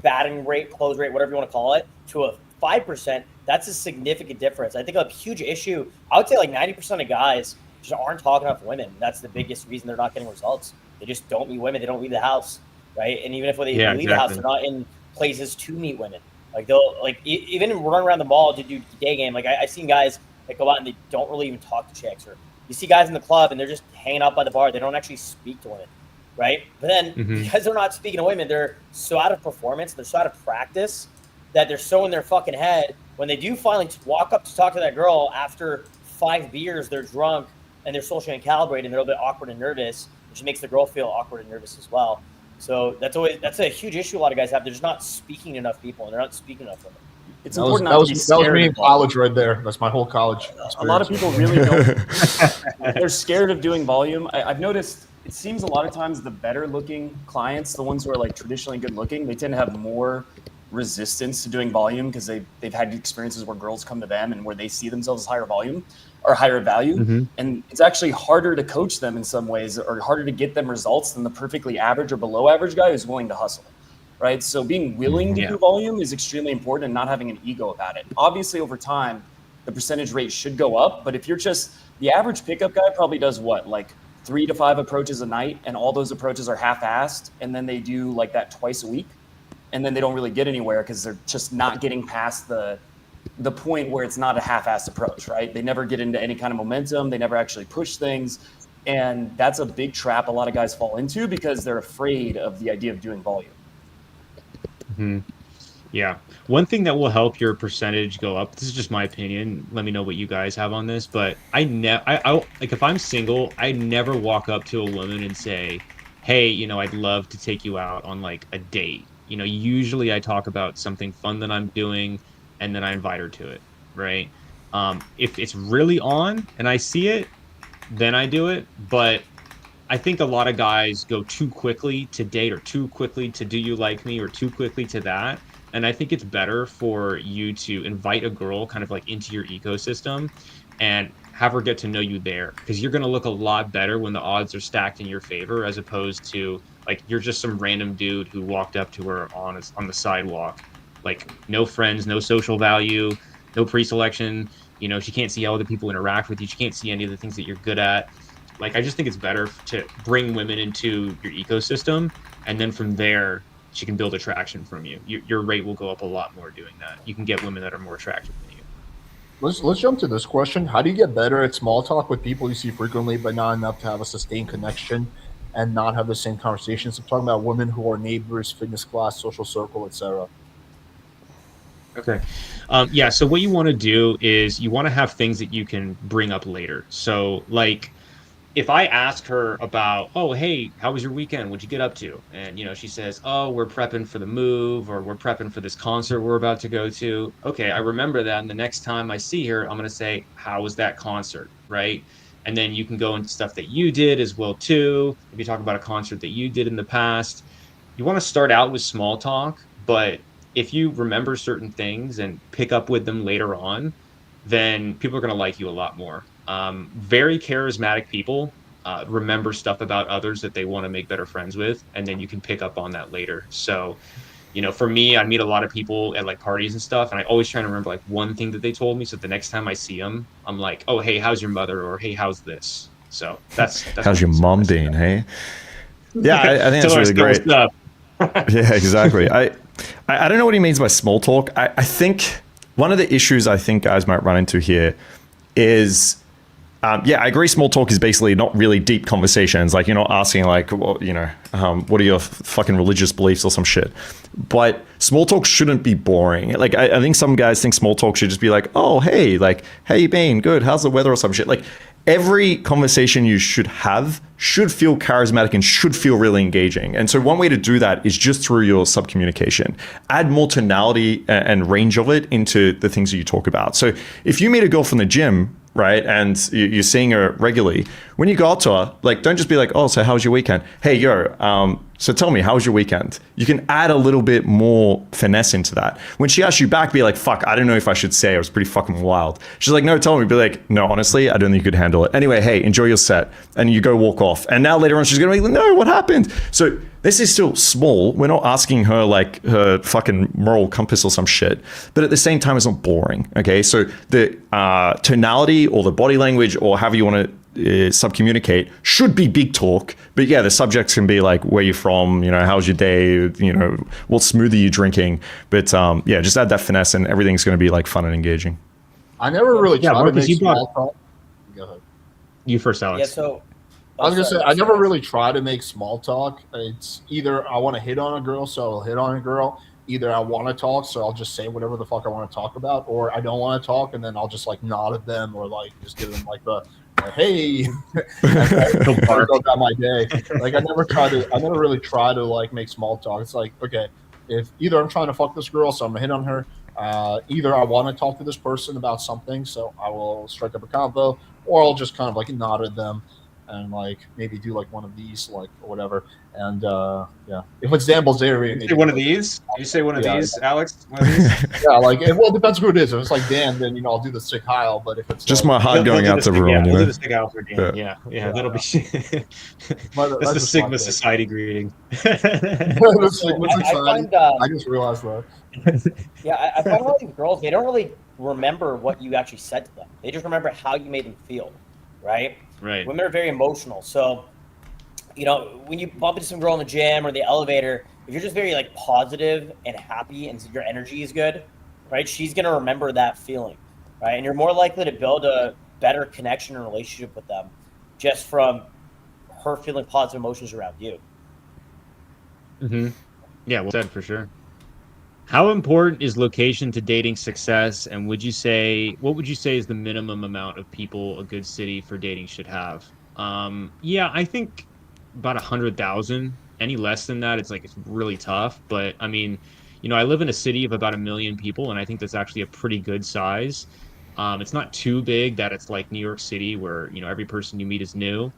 batting rate, close rate, whatever you want to call it, to a 5%, that's a significant difference. I think a huge issue, I would say like 90% of guys just aren't talking enough women. That's the biggest reason they're not getting results. They just don't meet women. They don't leave the house. Right. And even if they leave the house, they're not in places to meet women. Like they'll even run around the mall to do day game. Like I've seen guys that go out and they don't really even talk to chicks, or you see guys in the club and they're just hanging out by the bar. They don't actually speak to women. Right. But then because they're not speaking to women, they're so out of performance, they're so out of practice that they're so in their fucking head. When they do finally walk up to talk to that girl after 5 beers, they're drunk and they're socially uncalibrated and they're a little bit awkward and nervous, which makes the girl feel awkward and nervous as well. So that's a huge issue a lot of guys have. They're just not speaking to enough people, and they're not speaking enough women. It's important not to be scared. That was me in college right there. That's my whole college experience. A lot of people really don't. They're scared of doing volume. I've noticed it seems a lot of times the better looking clients, the ones who are like traditionally good looking, they tend to have more resistance to doing volume because they've had experiences where girls come to them and where they see themselves as higher volume or higher value. And it's actually harder to coach them in some ways, or harder to get them results than the perfectly average or below average guy who's willing to hustle, right? So being willing to do volume is extremely important, and not having an ego about it. Obviously, over time, the percentage rate should go up, but if you're just, the average pickup guy probably does what, like 3 to 5 approaches a night, and all those approaches are half-assed, and then they do like that twice a week, and then they don't really get anywhere because they're just not getting past the point where it's not a half-assed approach, right? They never get into any kind of momentum. They never actually push things. And that's a big trap a lot of guys fall into because they're afraid of the idea of doing volume. Yeah. One thing that will help your percentage go up, this is just my opinion, let me know what you guys have on this, but I like if I'm single, I never walk up to a woman and say, hey, I'd love to take you out on like a date. Usually I talk about something fun that I'm doing, and then I invite her to it, right? If it's really on and I see it, then I do it. But I think a lot of guys go too quickly to date, or too quickly to do you like me, or too quickly to that. And I think it's better for you to invite a girl kind of like into your ecosystem and have her get to know you there, because you're going to look a lot better when the odds are stacked in your favor, as opposed to like you're just some random dude who walked up to her on the sidewalk. Like no friends, no social value, no pre-selection. She can't see how other people interact with you. She can't see any of the things that you're good at. Like, I just think it's better to bring women into your ecosystem, and then from there, she can build attraction from you. Your rate will go up a lot more doing that. You can get women that are more attractive than you. Let's jump to this question. How do you get better at small talk with people you see frequently, but not enough to have a sustained connection and not have the same conversations? I'm talking about women who are neighbors, fitness class, social circle, etc. Okay. So what you want to do is you want to have things that you can bring up later. So like if I ask her about, oh, hey, how was your weekend? What'd you get up to? And, she says, oh, we're prepping for the move, or we're prepping for this concert we're about to go to. Okay, I remember that. And the next time I see her, I'm going to say, how was that concert? Right. And then you can go into stuff that you did as well too. If you talk about a concert that you did in the past, you want to start out with small talk, but if you remember certain things and pick up with them later on, then people are going to like you a lot more. Very charismatic people remember stuff about others that they want to make better friends with, and then you can pick up on that later. So, for me, I meet a lot of people at like parties and stuff, and I always try to remember like one thing that they told me, so the next time I see them, I'm like, oh, hey, how's your mother? Or hey, how's this? So that's how's your mom doing? Hey, yeah, I think that's really great. Yeah, exactly. I don't know what he means by small talk. I think one of the issues I think guys might run into here is, I agree. Small talk is basically not really deep conversations. Like, you're not asking like, well, what are your fucking religious beliefs or some shit. But small talk shouldn't be boring. Like, I think some guys think small talk should just be like, oh, hey, like, how you been? Good. How's the weather or some shit? Like, every conversation you should have should feel charismatic and should feel really engaging. And so one way to do that is just through your subcommunication. Add more tonality and range of it into the things that you talk about. So if you meet a girl from the gym, right, and you're seeing her regularly, when you go out to her, like, don't just be like, oh, so how was your weekend? Hey, so tell me, how was your weekend? You can add a little bit more finesse into that. When she asks you back, be like, fuck, I don't know if I should say, it was pretty fucking wild. She's like, no, tell me. Be like, no, honestly, I don't think you could handle it. Anyway, hey, enjoy your set. And you go walk off. And now later on, she's going to be like, no, what happened? So this is still small. We're not asking her like her fucking moral compass or some shit. But at the same time, it's not boring. Okay, so the tonality or the body language or however you want to subcommunicate should be big talk, but yeah, the subjects can be like, where you from, how's your day, what smoothie you drinking, but just add that finesse and everything's going to be like fun and engaging. I never really tried Marcus, to make small talk. Go ahead. You first, Alex. Yeah, so I was gonna say I never really try to make small talk. It's either I want to hit on a girl, so I'll hit on a girl. Either I want to talk, so I'll just say whatever the fuck I want to talk about, or I don't want to talk, and then I'll just like nod at them or like just give them like the hey, and go about my day. Like I never really try to like make small talk. It's like, okay, if either I'm trying to fuck this girl, so I'm gonna hit on her. Either I want to talk to this person about something, so I will strike up a convo, or I'll just kind of like nod at them and like maybe do like one of these, like or whatever. And if it's Dan Bilzerian, say one of these. Do you say one of these, Alex? One of these? Yeah, like it depends who it is. If it's like Dan, then I'll do the sick Heil. But if it's just like, my heart going out to everyone, we'll do the sick Heil for Dan. Yeah, that'll be. That's the Sigma Society greeting. I just realized that. Yeah, I find a lot of these girls, they don't really remember what you actually said to them. They just remember how you made them feel, right? Right. Women are very emotional, so when you bump into some girl in the gym or the elevator, if you're just very like positive and happy and your energy is good, right? She's gonna remember that feeling, right? And you're more likely to build a better connection and relationship with them just from her feeling positive emotions around you. Mm-hmm. Yeah, well said for sure. How important is location to dating success? And what would you say is the minimum amount of people a good city for dating should have? I think about 100,000. Any less than that, it's really tough. But I mean, I live in a city of about 1 million people, and I think that's actually a pretty good size. It's not too big that it's like New York City where, every person you meet is new.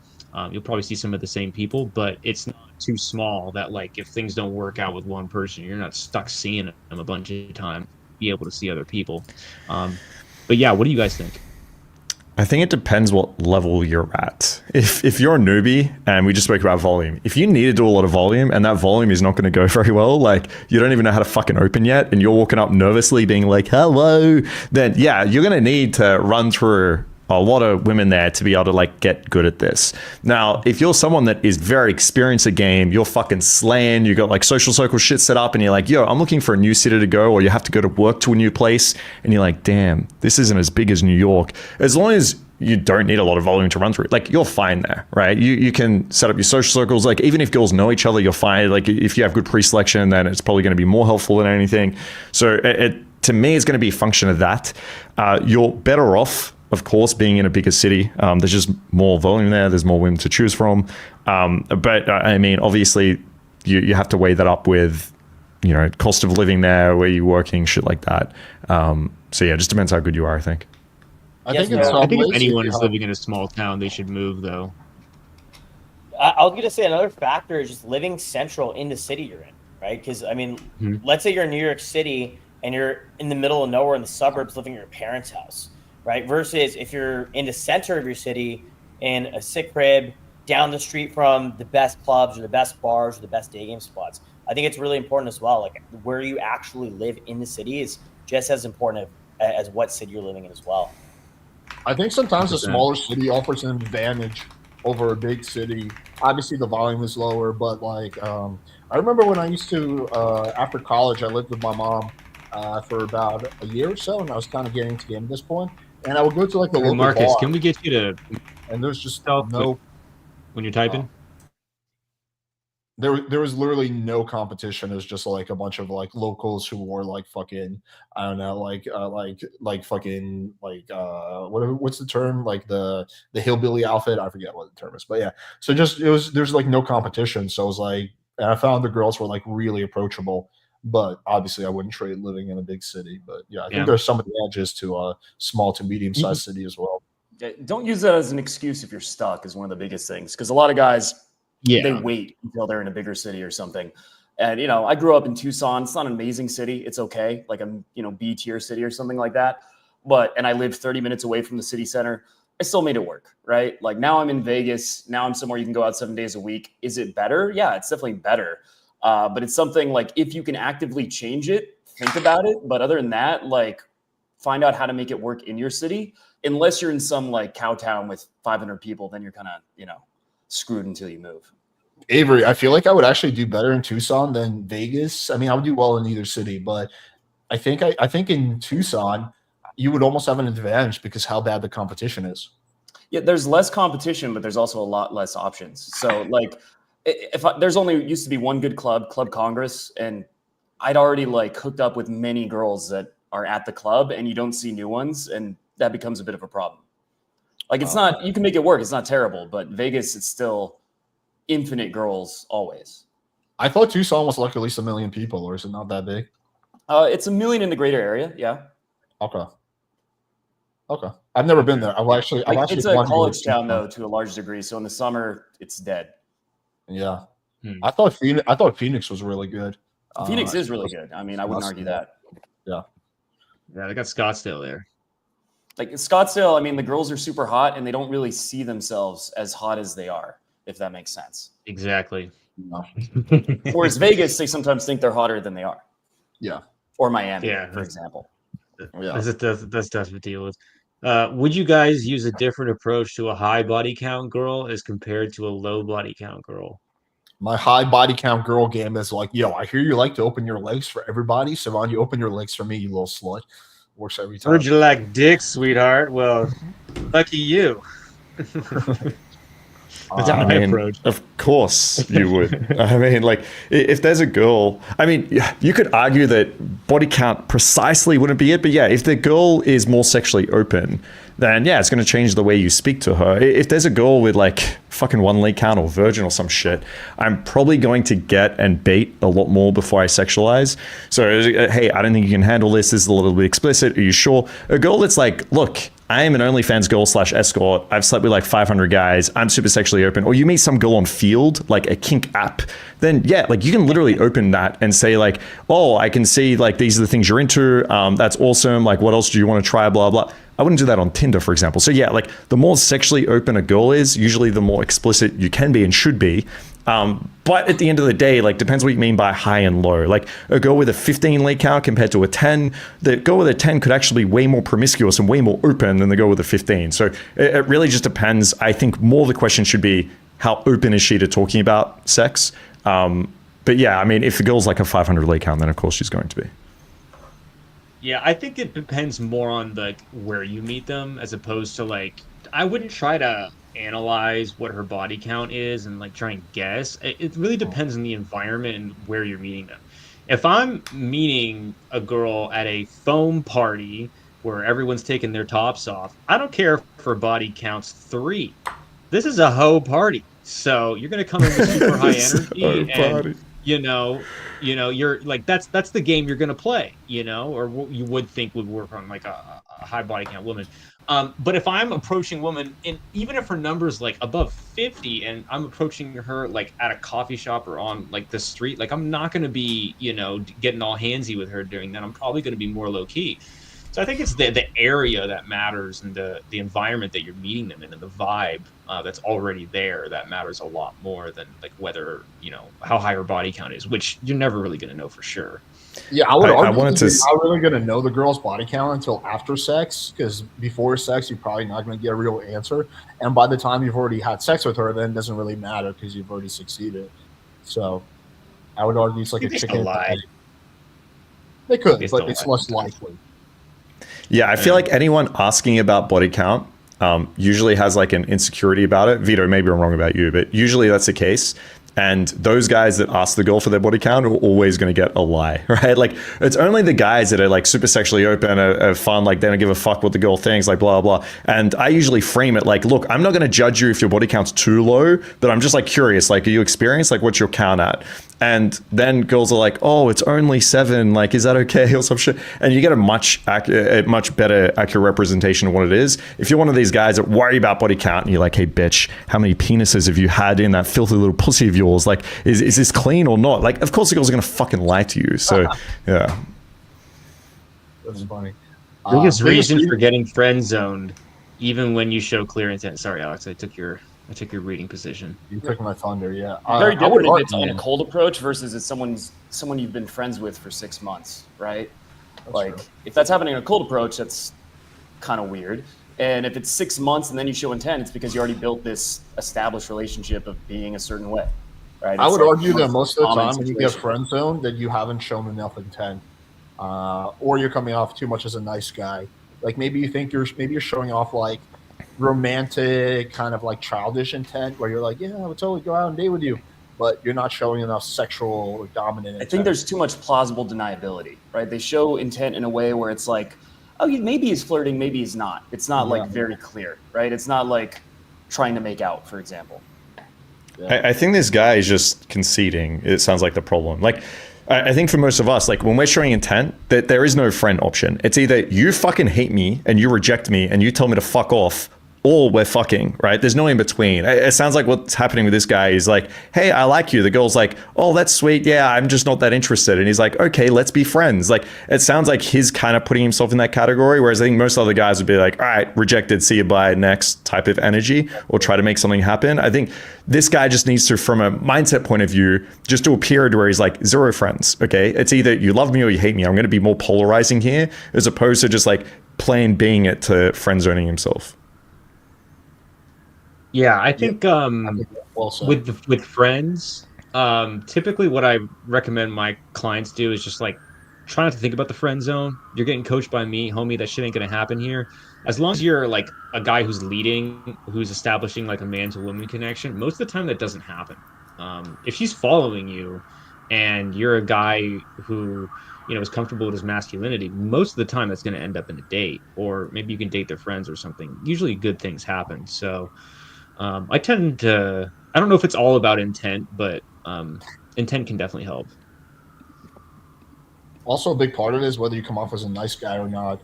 You'll probably see some of the same people, but it's not too small that like if things don't work out with one person, you're not stuck seeing them a bunch of time, be able to see other people. But yeah, what do you guys think? I think it depends what level you're at. If you're a newbie, and we just spoke about volume, if you need to do a lot of volume and that volume is not going to go very well, like you don't even know how to fucking open yet, and you're walking up nervously being like, hello, then yeah, you're going to need to run through a lot of women there to be able to like get good at this. Now, if you're someone that is very experienced at game, you're fucking slaying, you got like social circle shit set up, and you're like, yo, I'm looking for a new city to go, or you have to go to work to a new place, and you're like, damn, this isn't as big as New York. As long as you don't need a lot of volume to run through, like you're fine there, right? You can set up your social circles. Like even if girls know each other, you're fine. Like if you have good pre-selection, then it's probably going to be more helpful than anything. So to me, it's going to be a function of that. You're better off, of course, being in a bigger city. There's just more volume there. There's more women to choose from. But I mean, obviously, you have to weigh that up with, cost of living there, where you're working, shit like that. So yeah, it just depends how good you are, I think. I think if anyone is living in a small town, they should move, though. I was going to say another factor is just living central in the city you're in, right? Because, I mean, let's say you're in New York City and you're in the middle of nowhere in the suburbs living at your parents' house, right? Versus if you're in the center of your city in a sick crib down the street from the best clubs or the best bars or the best day game spots. I think it's really important as well. Like where you actually live in the city is just as important as what city you're living in as well. I think sometimes a smaller city offers an advantage over a big city. Obviously, the volume is lower, but like I remember when I used to after college, I lived with my mom for about a year or so, and I was kind of getting to game at this point. And I would go to like the local Marcus, bar, can we get you to? And there's just no when you're typing. There was literally no competition. It was just like a bunch of like locals who wore like fucking I don't know like fucking like what's the term, like the hillbilly outfit, I forget what the term is, but yeah, so just there's like no competition, so it was like, and I found the girls were like really approachable, but obviously I wouldn't trade living in a big city. But yeah, I think there's some advantages to a small to medium sized city as well. Don't use that as an excuse if you're stuck is one of the biggest things, because a lot of guys they wait until they're in a bigger city or something. And, you know, I grew up in Tucson. It's not an amazing city. It's okay. Like a, B tier city or something like that. And I lived 30 minutes away from the city center. I still made it work, right? Like now I'm in Vegas. Now I'm somewhere you can go out 7 days a week. Is it better? Yeah, it's definitely better. But it's something like if you can actively change it, think about it. But other than that, like find out how to make it work in your city. Unless you're in some like cow town with 500 people, then you're kind of, screwed until you move. Avery, I feel like I would actually do better in Tucson than Vegas. I mean, I would do well in either city, but I think in Tucson you would almost have an advantage because how bad the competition is. Yeah, there's less competition, but there's also a lot less options. So like there's only used to be one good club Congress, and I'd already like hooked up with many girls that are at the club, and you don't see new ones, and that becomes a bit of a problem. Like it's not, you can make it work. It's not terrible, but Vegas, it's still infinite girls always. I thought Tucson was like at least 1 million people, or is it not that big? It's 1 million in the greater area. Yeah. Okay. I've never been there. I've actually it's a college town though, to a large degree. So in the summer it's dead. Yeah. I thought Phoenix was really good. Phoenix is really good. I mean, I wouldn't argue that. Yeah. Yeah. They got Scottsdale there. Like in Scottsdale, I mean, the girls are super hot and they don't really see themselves as hot as they are, if that makes sense. Exactly. No. Whereas Vegas, they sometimes think they're hotter than they are. Yeah. Or Miami, for example. Yeah. That's tough to deal with. Would you guys use a different approach to a high body count girl as compared to a low body count girl? My high body count girl game is like, yo, I hear you like to open your legs for everybody, so why don't you open your legs for me, you little slut? Works every time. Heard you like dick, sweetheart. Well, lucky you. I mean, of course you would. I mean, like, if there's a girl, I mean, you could argue that body count precisely wouldn't be it, but yeah, if the girl is more sexually open, then yeah, it's going to change the way you speak to her. If there's a girl with like fucking 1 leg count or virgin or some shit, I'm probably going to get and bait a lot more before I sexualize. So, hey, I don't think you can handle this. This is a little bit explicit. Are you sure? A girl that's like, look, I am an OnlyFans girl / escort. I've slept with like 500 guys. I'm super sexually open. Or you meet some girl on Field, like a kink app, then yeah, like you can literally open that and say like, oh, I can see like these are the things you're into. That's awesome. Like, what else do you want to try? Blah, blah. I wouldn't do that on Tinder, for example. So yeah, like the more sexually open a girl is, usually the more explicit you can be and should be. But at the end of the day, like depends what you mean by high and low. Like a girl with a 15 leg count compared to a 10, the girl with a 10 could actually be way more promiscuous and way more open than the girl with a 15. So it really just depends. I think more the question should be how open is she to talking about sex? But yeah, I mean, if the girl's like a 500 leg count, then of course she's going to be. Yeah, I think it depends more on like where you meet them as opposed to like, I wouldn't try to analyze what her body count is and like try and guess. It really depends on the environment and where you're meeting them. If I'm meeting a girl at a foam party where everyone's taking their tops off, I don't care if her body counts 3. This is a hoe party. So you're going to come in with super high energy. you're like, that's the game you're gonna play, or what you would think would work on like a high body count woman. But if I'm approaching woman, and even if her number's like above 50 and I'm approaching her like at a coffee shop or on like the street, like I'm not going to be, getting all handsy with her during that. I'm probably going to be more low key. So I think it's the area that matters, and the environment that you're meeting them in, and the vibe that's already there that matters a lot more than like whether, how high her body count is, which you're never really going to know for sure. Yeah, I would argue you're not really going to know the girl's body count until after sex, because before sex, you're probably not going to get a real answer. And by the time you've already had sex with her, then it doesn't really matter because you've already succeeded. So I would argue it's like a chicken. They could, but it's less likely. Yeah, I feel like anyone asking about body count usually has like an insecurity about it. Vito, maybe I'm wrong about you, but usually that's the case. And those guys that ask the girl for their body count are always going to get a lie, right? Like, it's only the guys that are like super sexually open, are fun, like they don't give a fuck what the girl thinks, like blah, blah. And I usually frame it like, look, I'm not going to judge you if your body count's too low, but I'm just like curious, like, are you experienced? Like, what's your count at? And then girls are like, oh, it's only 7. Like, is that okay? Or some shit. And you get a much better accurate representation of what it is. If you're one of these guys that worry about body count and you're like, hey, bitch, how many penises have you had in that filthy little pussy of yours? Like, is this clean or not? Like, of course the girls are going to fucking lie to you. So, yeah. That's funny. Biggest reason for getting friend zoned, even when you show clear intent. Sorry, Alex, I took your reading position. You took my thunder, yeah. Very different if it's on a cold approach versus it's someone you've been friends with for 6 months, right? That's like true. If that's happening in a cold approach, that's kind of weird. And if it's 6 months and then you show intent, it's because you already built this established relationship of being a certain way, right? I would argue that most of the time when you get friend zoned, that you haven't shown enough intent, or you're coming off too much as a nice guy. Like maybe you think you're showing off like romantic, kind of like childish intent, where you're like, yeah, I would totally go out and date with you, but you're not showing enough sexual or dominant intent. I think there's too much plausible deniability, right? They show intent in a way where it's like, oh, maybe he's flirting, maybe he's not. It's not like very clear, right? It's not like trying to make out, for example. Yeah. I think this guy is just conceding. It sounds like the problem. Like, I think for most of us, like when we're showing intent, that there is no friend option. It's either you fucking hate me and you reject me and you tell me to fuck off, or we're fucking, right? There's no in between. It sounds like what's happening with this guy is like, hey, I like you. The girl's like, oh, that's sweet. Yeah, I'm just not that interested. And he's like, okay, let's be friends. Like, it sounds like he's kind of putting himself in that category, whereas I think most other guys would be like, all right, rejected, see you bye, next type of energy, or try to make something happen. I think this guy just needs to, from a mindset point of view, just do a period where he's like, 0 friends, okay? It's either you love me or you hate me. I'm going to be more polarizing here, as opposed to just like plain being it to friend zoning himself. Yeah, I think with friends, typically what I recommend my clients do is just like try not to think about the friend zone. You're getting coached by me, homie. That shit ain't gonna happen here. As long as you're like a guy who's leading, who's establishing like a man to woman connection, most of the time that doesn't happen. If she's following you and you're a guy who is comfortable with his masculinity, most of the time that's going to end up in a date, or maybe you can date their friends or something. Usually good things happen. So I tend to, I don't know if it's all about intent, but intent can definitely help. Also, a big part of it is whether you come off as a nice guy or not.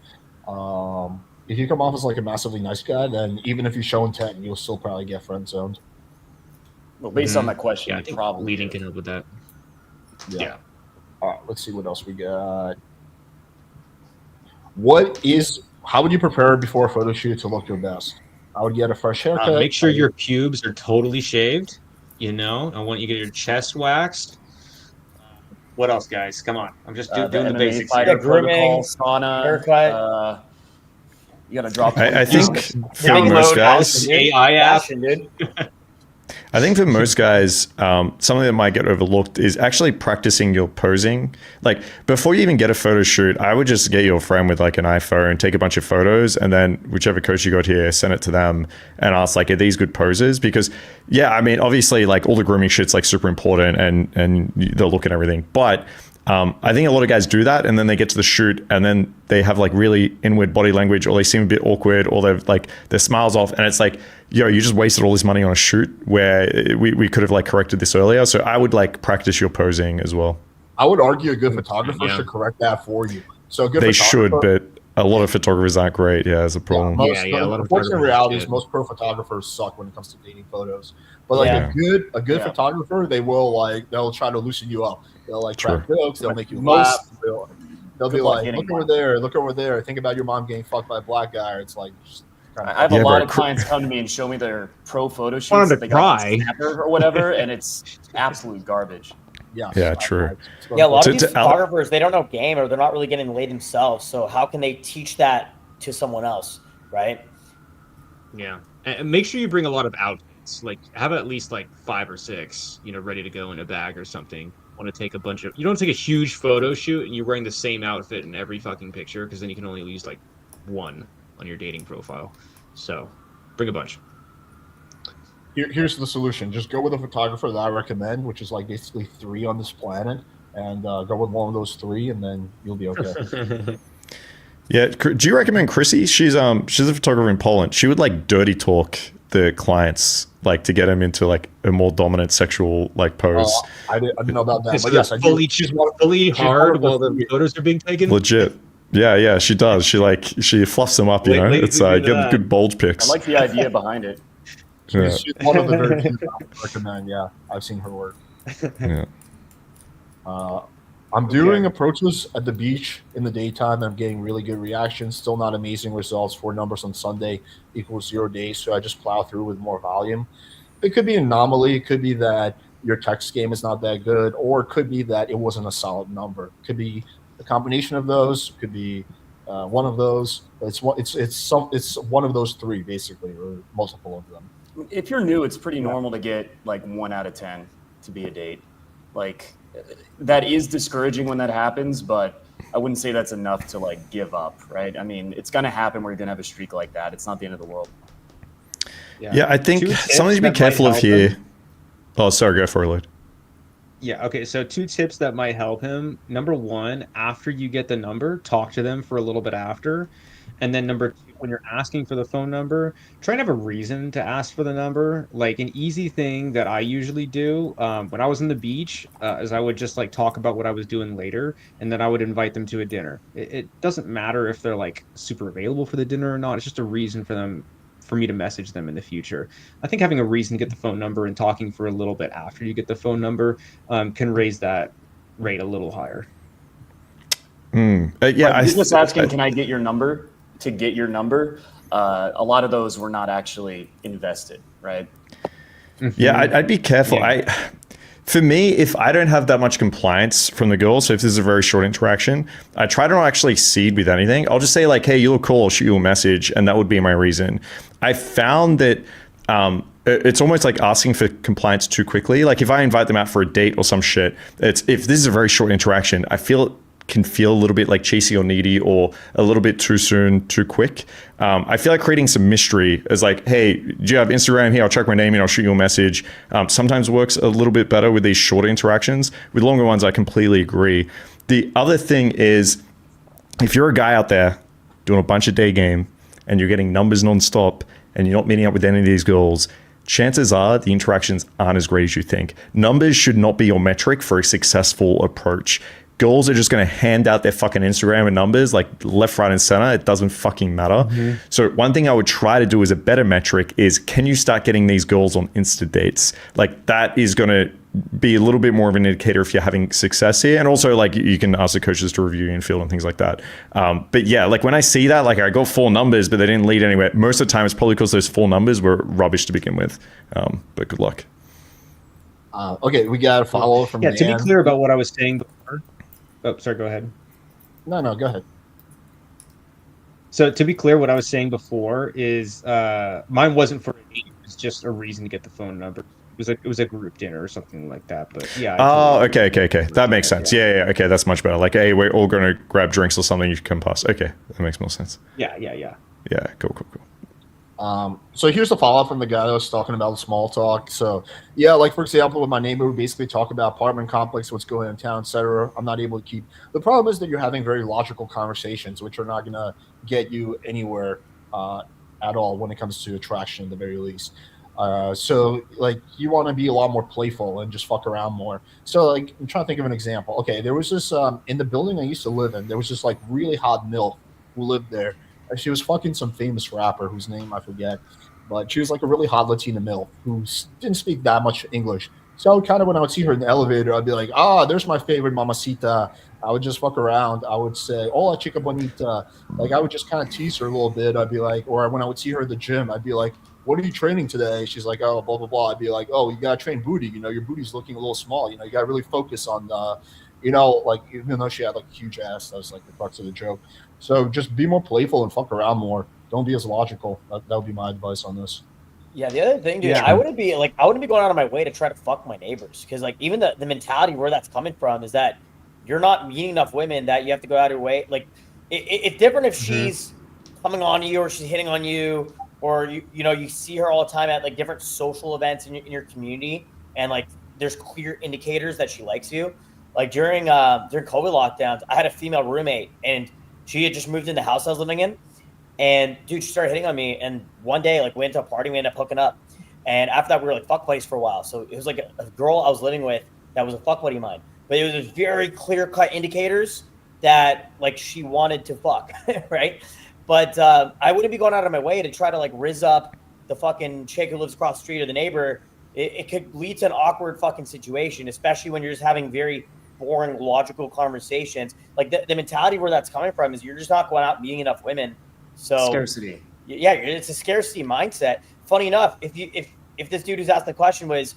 If you come off as like a massively nice guy, then even if you show intent, you'll still probably get friend zoned. Well, based on that question, I think probably leading can help with that. Yeah. All right, let's see what else we got. How would you prepare before a photo shoot to look your best? I would get a fresh haircut. Make sure your pubes are totally shaved. I want you to get your chest waxed. What else, guys? Come on. I'm just doing the basics. Grooming, sauna, haircut. You got to drop. I think for most guys, AI app. I think for most guys, something that might get overlooked is actually practicing your posing. Like before you even get a photo shoot, I would just get your friend with like an iPhone, take a bunch of photos, and then whichever coach you got here, send it to them and ask like, are these good poses? Because yeah, I mean, obviously like all the grooming shit's like super important and the look and everything. But I think a lot of guys do that, and then they get to the shoot, and then they have like really inward body language, or they seem a bit awkward, or they've like their smiles off, and it's like, yo, you just wasted all this money on a shoot where we could have like corrected this earlier. So I would like practice your posing as well. I would argue a good photographer should correct that for you. So a good they should, but a lot of photographers aren't great. Yeah, there's a problem. Unfortunately, reality is most pro photographers suck when it comes to dating photos. But like a good photographer, they'll try to loosen you up. They'll like crack jokes. They'll make you laugh. They'll be like, look over there. Think about your mom getting fucked by a black guy. Or it's like, I have a lot of clients come to me and show me their pro photo shoots that they got on Snapper or whatever, and it's absolute garbage. Yeah, true. Yeah, a lot of these photographers, they don't know game, or they're not really getting laid themselves. So how can they teach that to someone else, right? Yeah, and make sure you bring a lot of outfits. Like, have at least like 5 or 6, ready to go in a bag or something. Want to take a bunch of, you don't take a huge photo shoot and you're wearing the same outfit in every fucking picture, because then you can only use like 1 on your dating profile. So bring a bunch. Here's the solution. Just go with a photographer that I recommend, which is like basically 3 on this planet, and go with one of those 3, and then you'll be okay. Yeah. Do you recommend Chrissy? She's a photographer in Poland. She would like dirty talk the clients, like to get them into like a more dominant sexual like pose. I didn't know about that. But yes, fully hard while the photos are being taken. Legit. Yeah, she does. She fluffs them up, It's get good bulge pics. I like the idea behind it. She's one of the very few I would recommend. Yeah, I've seen her work. Yeah. I'm doing approaches at the beach in the daytime. I'm getting really good reactions. Still not amazing results. 4 numbers on Sunday equals 0 days. So I just plow through with more volume. It could be an anomaly. It could be that your text game is not that good, or it could be that it wasn't a solid number. It could be a combination of those. It could be one of those. It's one of those 3 basically, or multiple of them. If you're new, it's pretty normal to get like 1 out of 10 to be a date. Like, that is discouraging when that happens, but I wouldn't say that's enough to like give up, right? I mean, it's going to happen where you're going to have a streak like that. It's not the end of the world. Yeah, I think something to be careful of here. Oh, sorry, go for it, Lloyd. Yeah, okay, so 2 tips that might help him. Number 1, after you get the number, talk to them for a little bit after. And then number 2, when you're asking for the phone number, try and have a reason to ask for the number. Like, an easy thing that I usually do when I was on the beach is I would just like talk about what I was doing later, and then I would invite them to a dinner. It doesn't matter if they're like super available for the dinner or not. It's just a reason for me to message them in the future. I think having a reason to get the phone number and talking for a little bit after you get the phone number can raise that rate a little higher. I was just asking, can I get your number? To get your number, a lot of those were not actually invested, right? Yeah, I'd be careful. Yeah. For me, if I don't have that much compliance from the girls, so if this is a very short interaction, I try to not actually seed with anything. I'll just say like, hey, you look cool, I'll shoot you a message, and that would be my reason. I found that it's almost like asking for compliance too quickly. Like if I invite them out for a date or some shit, if this is a very short interaction, I can feel a little bit like chasey or needy, or a little bit too soon, too quick. I feel like creating some mystery is like, hey, do you have Instagram? Here, I'll check my name and I'll shoot you a message. Sometimes works a little bit better with these shorter interactions. With longer ones, I completely agree. The other thing is, if you're a guy out there doing a bunch of day game and you're getting numbers nonstop and you're not meeting up with any of these girls, chances are the interactions aren't as great as you think. Numbers should not be your metric for a successful approach. Girls are just going to hand out their fucking Instagram and numbers like left, right, and center. It doesn't fucking matter. So one thing I would try to do as a better metric is, can you start getting these girls on Insta dates? Like that is going to be a little bit more of an indicator if you're having success here. And also like you can ask the coaches to review your infield and things like that. But yeah, like when I see that, like I got 4 numbers, but they didn't lead anywhere. Most of the time it's probably because those 4 numbers were rubbish to begin with. But good luck. Okay, we got a follow from Dan. To be clear about what I was saying before. Oh, sorry, go ahead. No, go ahead. So to be clear, what I was saying before is mine wasn't for a date. It was just a reason to get the phone number. It was a group dinner or something like that. But yeah. Okay. That makes sense. Yeah. Okay, that's much better. Like, hey, we're all going to grab drinks or something. You can come past. Okay, that makes more sense. Yeah. Yeah, cool. So here's the follow-up from the guy that was talking about small talk. So yeah, like for example, with my neighbor, we basically talk about apartment complex, what's going on in town, etc. I'm not able to keep. The problem is that you're having very logical conversations, which are not going to get you anywhere at all when it comes to attraction, at the very least. So like you want to be a lot more playful and just fuck around more. So like I'm trying to think of an example. Okay, there was this in the building I used to live in. There was this like really hot MILF who lived there. She was fucking some famous rapper whose name I forget, but she was like a really hot Latina MILF who didn't speak that much English. So kind of when I would see her in the elevator, I'd be like, there's my favorite mamacita. I would just fuck around. I would say, hola chica bonita. Like I would just kind of tease her a little bit. I'd be like, or when I would see her at the gym, I'd be like, what are you training today? She's like, oh, blah, blah, blah. I'd be like, oh, you got to train booty. You know, your booty's looking a little small. You know, you got to really focus on like even though she had like a huge ass, that was like the crux of the joke. So just be more playful and fuck around more. Don't be as logical. That would be my advice on this. Yeah, the other thing, dude, I wouldn't be going out of my way to try to fuck my neighbors, because like even the mentality where that's coming from is that you're not meeting enough women that you have to go out of your way. Like it's different if she's coming on you or she's hitting on you, or you see her all the time at like different social events in your community, and like there's clear indicators that she likes you. Like during COVID lockdowns, I had a female roommate, and she had just moved in the house I was living in. And dude, she started hitting on me. And one day, like, we went to a party, we ended up hooking up. And after that, we were like fuck buddies for a while. So it was like a girl I was living with that was a fuck buddy of mine. But it was very clear cut indicators that like she wanted to fuck, right? But I wouldn't be going out of my way to try to like rizz up the fucking chick who lives across the street or the neighbor. It could lead to an awkward fucking situation, especially when you're just having very boring, logical conversations. Like the mentality where that's coming from is you're just not going out and meeting enough women. So scarcity. Yeah, it's a scarcity mindset. Funny enough, if this dude who's asking the question was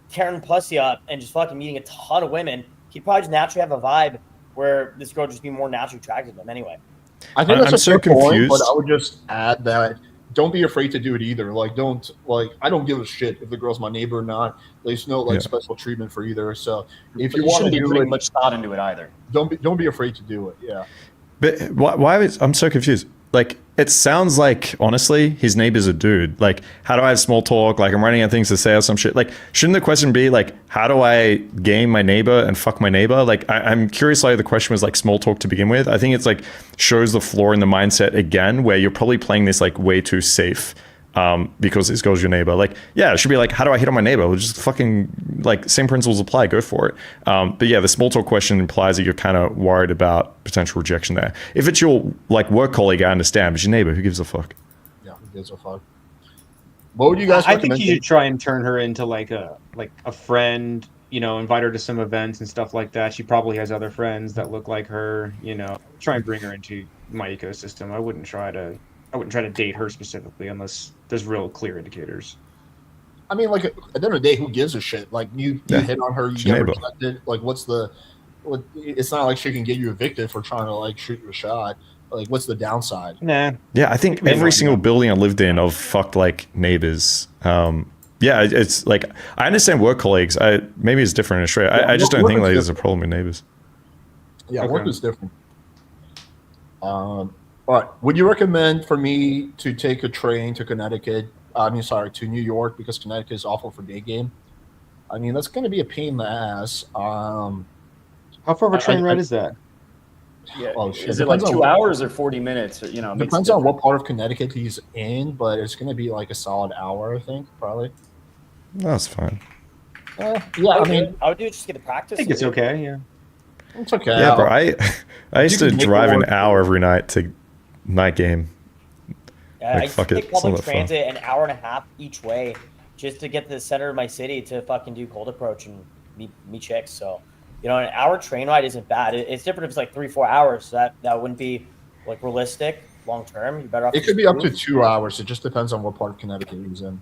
tearing pussy up and just fucking meeting a ton of women, he'd probably just naturally have a vibe where this girl would just be more naturally attracted to him anyway. I think that's a fair point, but I would just add that don't be afraid to do it either. Like, I don't give a shit if the girl's my neighbor or not. There's no special treatment for either. So if you want to be putting it, much thought into it either. Don't be afraid to do it. Yeah. But I'm so confused. Like, it sounds like, honestly, his neighbor's a dude. Like, how do I have small talk? Like, I'm running out of things to say or some shit. Like, shouldn't the question be, like, how do I game my neighbor and fuck my neighbor? Like, I'm curious why the question was, like, small talk to begin with. I think it's, like, shows the flaw in the mindset again, where you're probably playing this, like, way too safe because this girl's your neighbor. Like, yeah, it should be like, how do I hit on my neighbor? Well, just fucking, like, same principles apply. Go for it. But yeah, the small talk question implies that you're kind of worried about potential rejection there. If it's your, like, work colleague, I understand. But your neighbor, who gives a fuck? Yeah, who gives a fuck? What would you guys recommend? I think you should try and turn her into like a friend, invite her to some events and stuff like that. She probably has other friends that look like her, try and bring her into my ecosystem. I wouldn't try to date her specifically unless there's real clear indicators. I mean, like, at the end of the day, who gives a shit? Like, you hit on her, you get rejected. Like, it's not like she can get you evicted for trying to, like, shoot your shot. Like, what's the downside? Nah. Yeah, I think every single building I lived in, I've fucked, like, neighbors. Yeah, it's like, I understand work colleagues. Maybe it's different in Australia. Yeah, I just don't think, like, there's a problem with neighbors. Yeah, work is different. All right. Would you recommend for me to take a train to to New York, because Connecticut is awful for day game? I mean, that's going to be a pain in the ass. How far of a train ride is that? Yeah. Is it like 2 hours or 40 minutes? Depends on what part of Connecticut he's in, but it's going to be like a solid hour, I think, probably. That's fine. Yeah, I would do it just to get the practice. I think it's okay. Yeah. It's okay. Yeah, bro. I used to drive an hour every night to night game. Yeah, I used to take public transit an hour and a half each way just to get to the center of my city to fucking do cold approach and meet chicks. So, an hour train ride isn't bad. It's different if it's like 3-4 hours. So that wouldn't be like realistic long term. You're better off. It could be up to 2 hours. It just depends on what part of Connecticut he's in.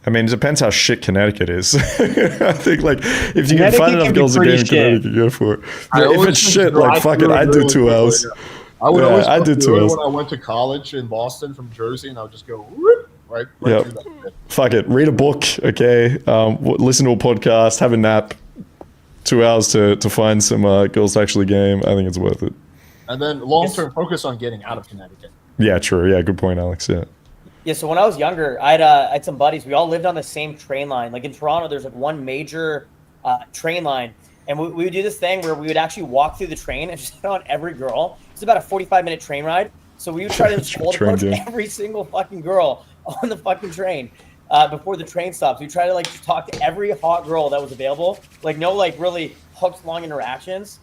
I mean, it depends how shit Connecticut is. I think, like, if you can find enough girls to game in Connecticut, go for it. If it's shit, like, fuck it, I'd do 2 hours. I'd do 2 hours. When I went to college in Boston from Jersey, and I would just go, whoop, right through that. Fuck it. Read a book, okay? Listen to a podcast, have a nap. 2 hours to find some girls to actually game. I think it's worth it. And then long-term focus on getting out of Connecticut. Yeah, true. Yeah, good point, Alex. Yeah. Yeah, so when I was younger, I had some buddies. We all lived on the same train line. Like in Toronto, there's like one major train line. And we would do this thing where we would actually walk through the train and just hit on every girl. It's about a 45-minute train ride. So we would try to just cold approach every single fucking girl on the fucking train before the train stops. We try to like just talk to every hot girl that was available. Like no like really hooked long interactions.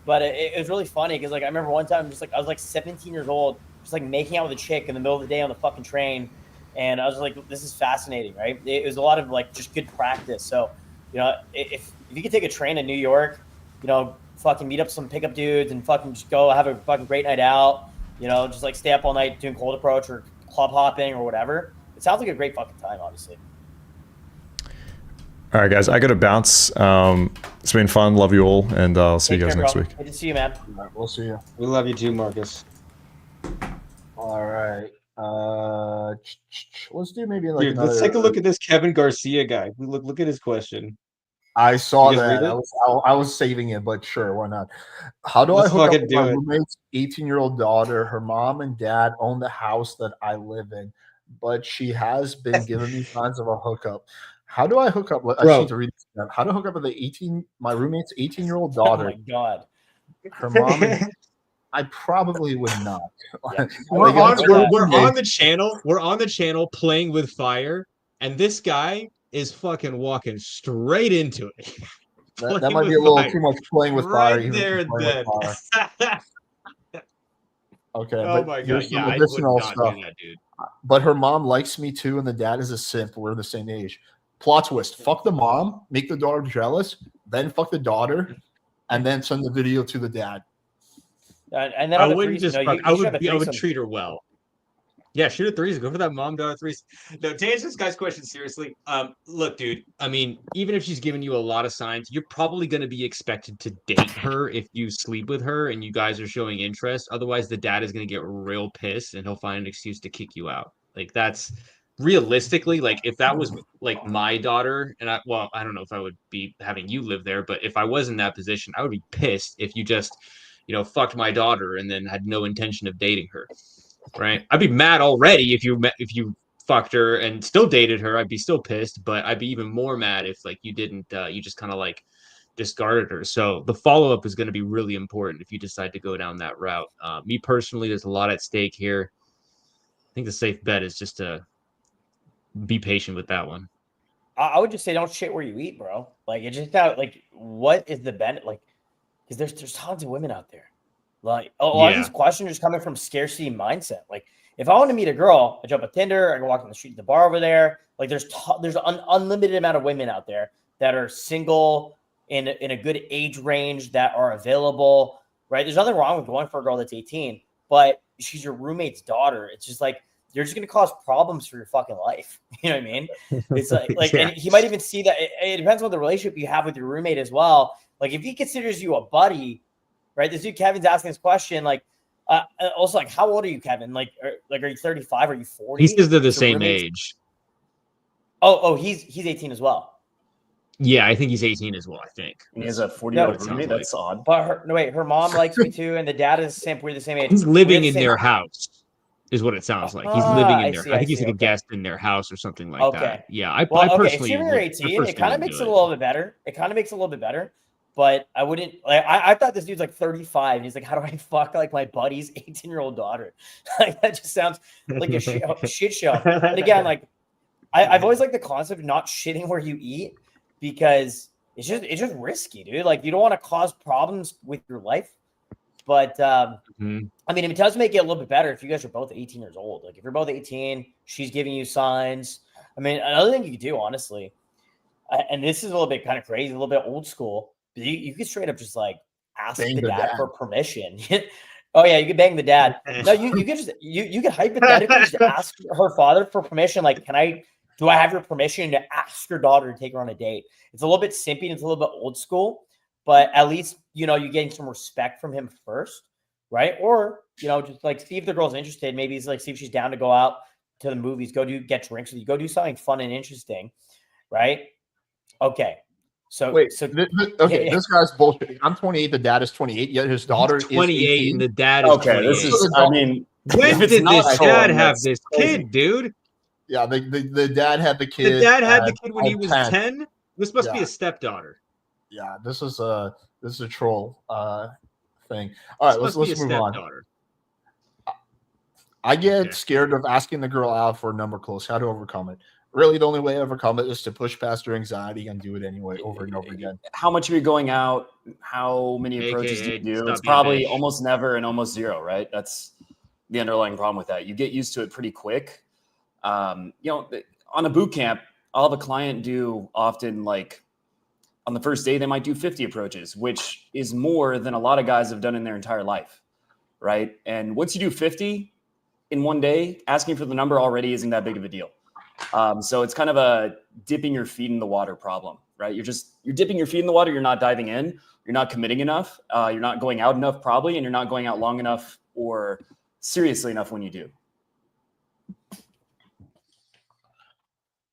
But it was really funny because like I remember one time just like I was like 17 years old, just like making out with a chick in the middle of the day on the fucking train. And I was like, this is fascinating, right? It was a lot of like just good practice. So, you know, if you could take a train in New York, you know, fucking meet up some pickup dudes and fucking just go have a fucking great night out, you know, just like stay up all night doing cold approach or club hopping or whatever. It sounds like a great fucking time, obviously. All right, guys, I got to bounce. It's been fun. Love you all. And I'll see you guys next week. Good to see you, man. All right, we'll see you. We love you too, Marcus. All right. Let's do maybe like Dude, let's take a look at this Kevin Garcia guy. Look at his question. I saw You guys that. read it? I was saving it, but sure, why not? How do I hook up with my roommate's 18-year-old daughter? Her mom and dad own the house that I live in, but she has been giving me signs of a hookup. How do I hook up? I just need to read this down. How to hook up with my roommate's 18-year-old daughter? Oh my god. Her mom and I probably would not. Yeah. We're on the channel. We're on the channel playing with fire, and this guy is fucking walking straight into it. That might be a little too much playing with fire. Right there, then. Okay. Oh my god! Yeah, I would not do that, dude. But her mom likes me too, and the dad is a simp. We're the same age. Plot twist: fuck the mom, make the daughter jealous, then fuck the daughter, and then send the video to the dad. And then I wouldn't just. I would treat her well. Yeah, shoot a threesome. Go for that mom-daughter threesome. No, to answer this guy's question seriously, look, dude. I mean, even if she's giving you a lot of signs, you're probably going to be expected to date her if you sleep with her and you guys are showing interest. Otherwise, the dad is going to get real pissed and he'll find an excuse to kick you out. Like that's realistically, like if that was like my daughter, and I don't know if I would be having you live there, but if I was in that position, I would be pissed if you just, fucked my daughter and then had no intention of dating her. Right, I'd be mad already if you fucked her and still dated her. I'd be still pissed, but I'd be even more mad if like you didn't. You just kind of like discarded her. So the follow up is going to be really important if you decide to go down that route. Me personally, there's a lot at stake here. I think the safe bet is just to be patient with that one. I would just say don't shit where you eat, bro. Like it's just not like what is the benefit? Like because there's tons of women out there. Like a lot of these questions are just coming from scarcity mindset. Like if I want to meet a girl, I jump on Tinder, I go walk on the street to the bar over there. Like there's an unlimited amount of women out there that are single in a good age range that are available, right? There's nothing wrong with going for a girl that's 18, but she's your roommate's daughter. It's just like you're just going to cause problems for your fucking life. You know what I mean? It's like and he might even see that it depends on the relationship you have with your roommate as well. Like if he considers you a buddy, right? This dude Kevin's asking this question, like, also, like, how old are you, Kevin? Like, are you 35? Are you 40? He says they're the same age. Oh, he's 18 as well. Yeah, I think he's 18 as well. I think he has a 40-year-old roommate. That's odd. But her mom likes me too, and the dad is the same. We're the same age. He's living in their house, is what it sounds like. He's living in their. I think he's like a guest in their house or something like that. Yeah, I personally. If you're 18, it kind of makes it a little bit better. But I wouldn't like. I thought this dude's like 35, and he's like, "How do I fuck like my buddy's 18-year-old daughter?" Like that just sounds like a shit show. But again, like I've always liked the concept of not shitting where you eat because it's just risky, dude. Like you don't want to cause problems with your life. But I mean, it does make it a little bit better if you guys are both 18 years old. Like if you're both 18, she's giving you signs. I mean, another thing you could do, honestly, and this is a little bit kind of crazy, a little bit old school. You could straight up just like ask the dad for permission. Oh yeah, you could bang the dad. No, you could just you could hypothetically just ask her father for permission. Like, do I have your permission to ask your daughter to take her on a date? It's a little bit simpy and it's a little bit old school, but at least you're getting some respect from him first, right? Or just like see if the girl's interested. Maybe it's like see if she's down to go out to the movies, get drinks with you, go do something fun and interesting, right? Okay. So this guy's bullshit. I'm 28. The dad is 28. Yet his daughter is 28, 18. and the dad is 28. This is. I mean, When If it's did not this trolling, dad have that's this crazy. kid, dude? Yeah, the dad had the kid. The dad had the at- kid when he at was 10. 10. This must be Yeah. a stepdaughter. Yeah, this is a troll thing. All right, This must be let's a move on. stepdaughter. I get Okay. scared of asking the girl out for a number close. How to overcome it? Really, the only way to overcome it is to push past your anxiety and do it anyway, over and over again. How much are you going out? How many approaches AKA, do you do? stop It's being a probably bitch. almost never and almost zero, right? That's the underlying problem with that. You get used to it pretty quick. You know, on a boot camp, I'll have a client do often like on the first day, they might do 50 approaches, which is more than a lot of guys have done in their entire life, right? And once you do 50 in one day, asking for the number already isn't that big of a deal. So it's kind of a dipping your feet in the water problem, right? You're dipping your feet in the water. You're not diving in. You're not committing enough. You're not going out enough probably, and you're not going out long enough or seriously enough when you do.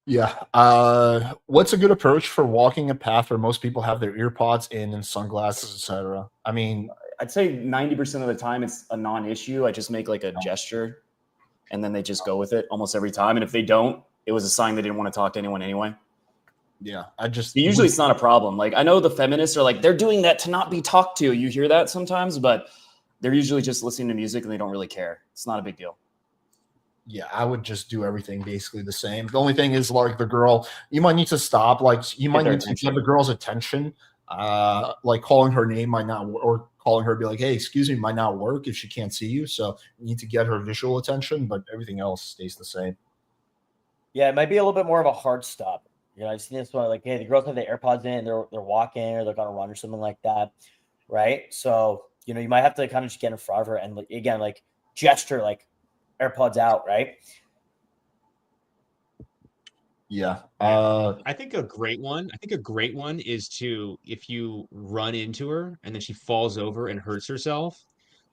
Yeah. What's a good approach for walking a path where most people have their ear pods in and sunglasses, etc.? I mean, I'd say 90% of the time it's a non-issue. I just make like a gesture and then they just go with it almost every time. And if they don't, it was a sign they didn't want to talk to anyone anyway. yeah, Usually it's not a problem. Like I know the feminists are like, they're doing that to not be talked to. You hear that sometimes, but they're usually just listening to music and they don't really care. It's not a big deal. Yeah, I would just do everything basically the same. The only thing is like the girl, you might need to stop. Like you might need to get the girl's attention. Like calling her name might not, or calling her be like, hey, excuse me, might not work if she can't see you. So you need to get her visual attention, but everything else stays the same. Yeah, it might be a little bit more of a hard stop. You know, I've seen this one like, hey, the girls have the AirPods in, they're walking or they're gonna run or something like that, right? So you know, you might have to kind of just get in front of her and again, like gesture, like AirPods out, right? Yeah. I think a great one is to, if you run into her and then she falls over and hurts herself,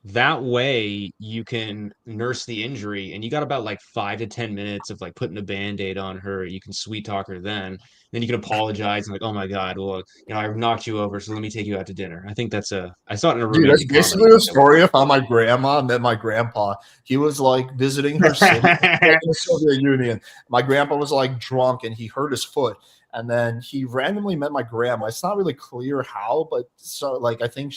that way you can nurse the injury and you got about like 5 to 10 minutes of like putting a band-aid on her. You can sweet talk her then you can apologize and like, oh my God, well, you know, I knocked you over, so let me take you out to dinner. I think I saw it in a Dude, that's romantic basically comedy. the story of how my grandma met my grandpa. He was like visiting her city in the Soviet Union. My grandpa was like drunk and he hurt his foot. And then he randomly met my grandma. It's not really clear how, but so like I think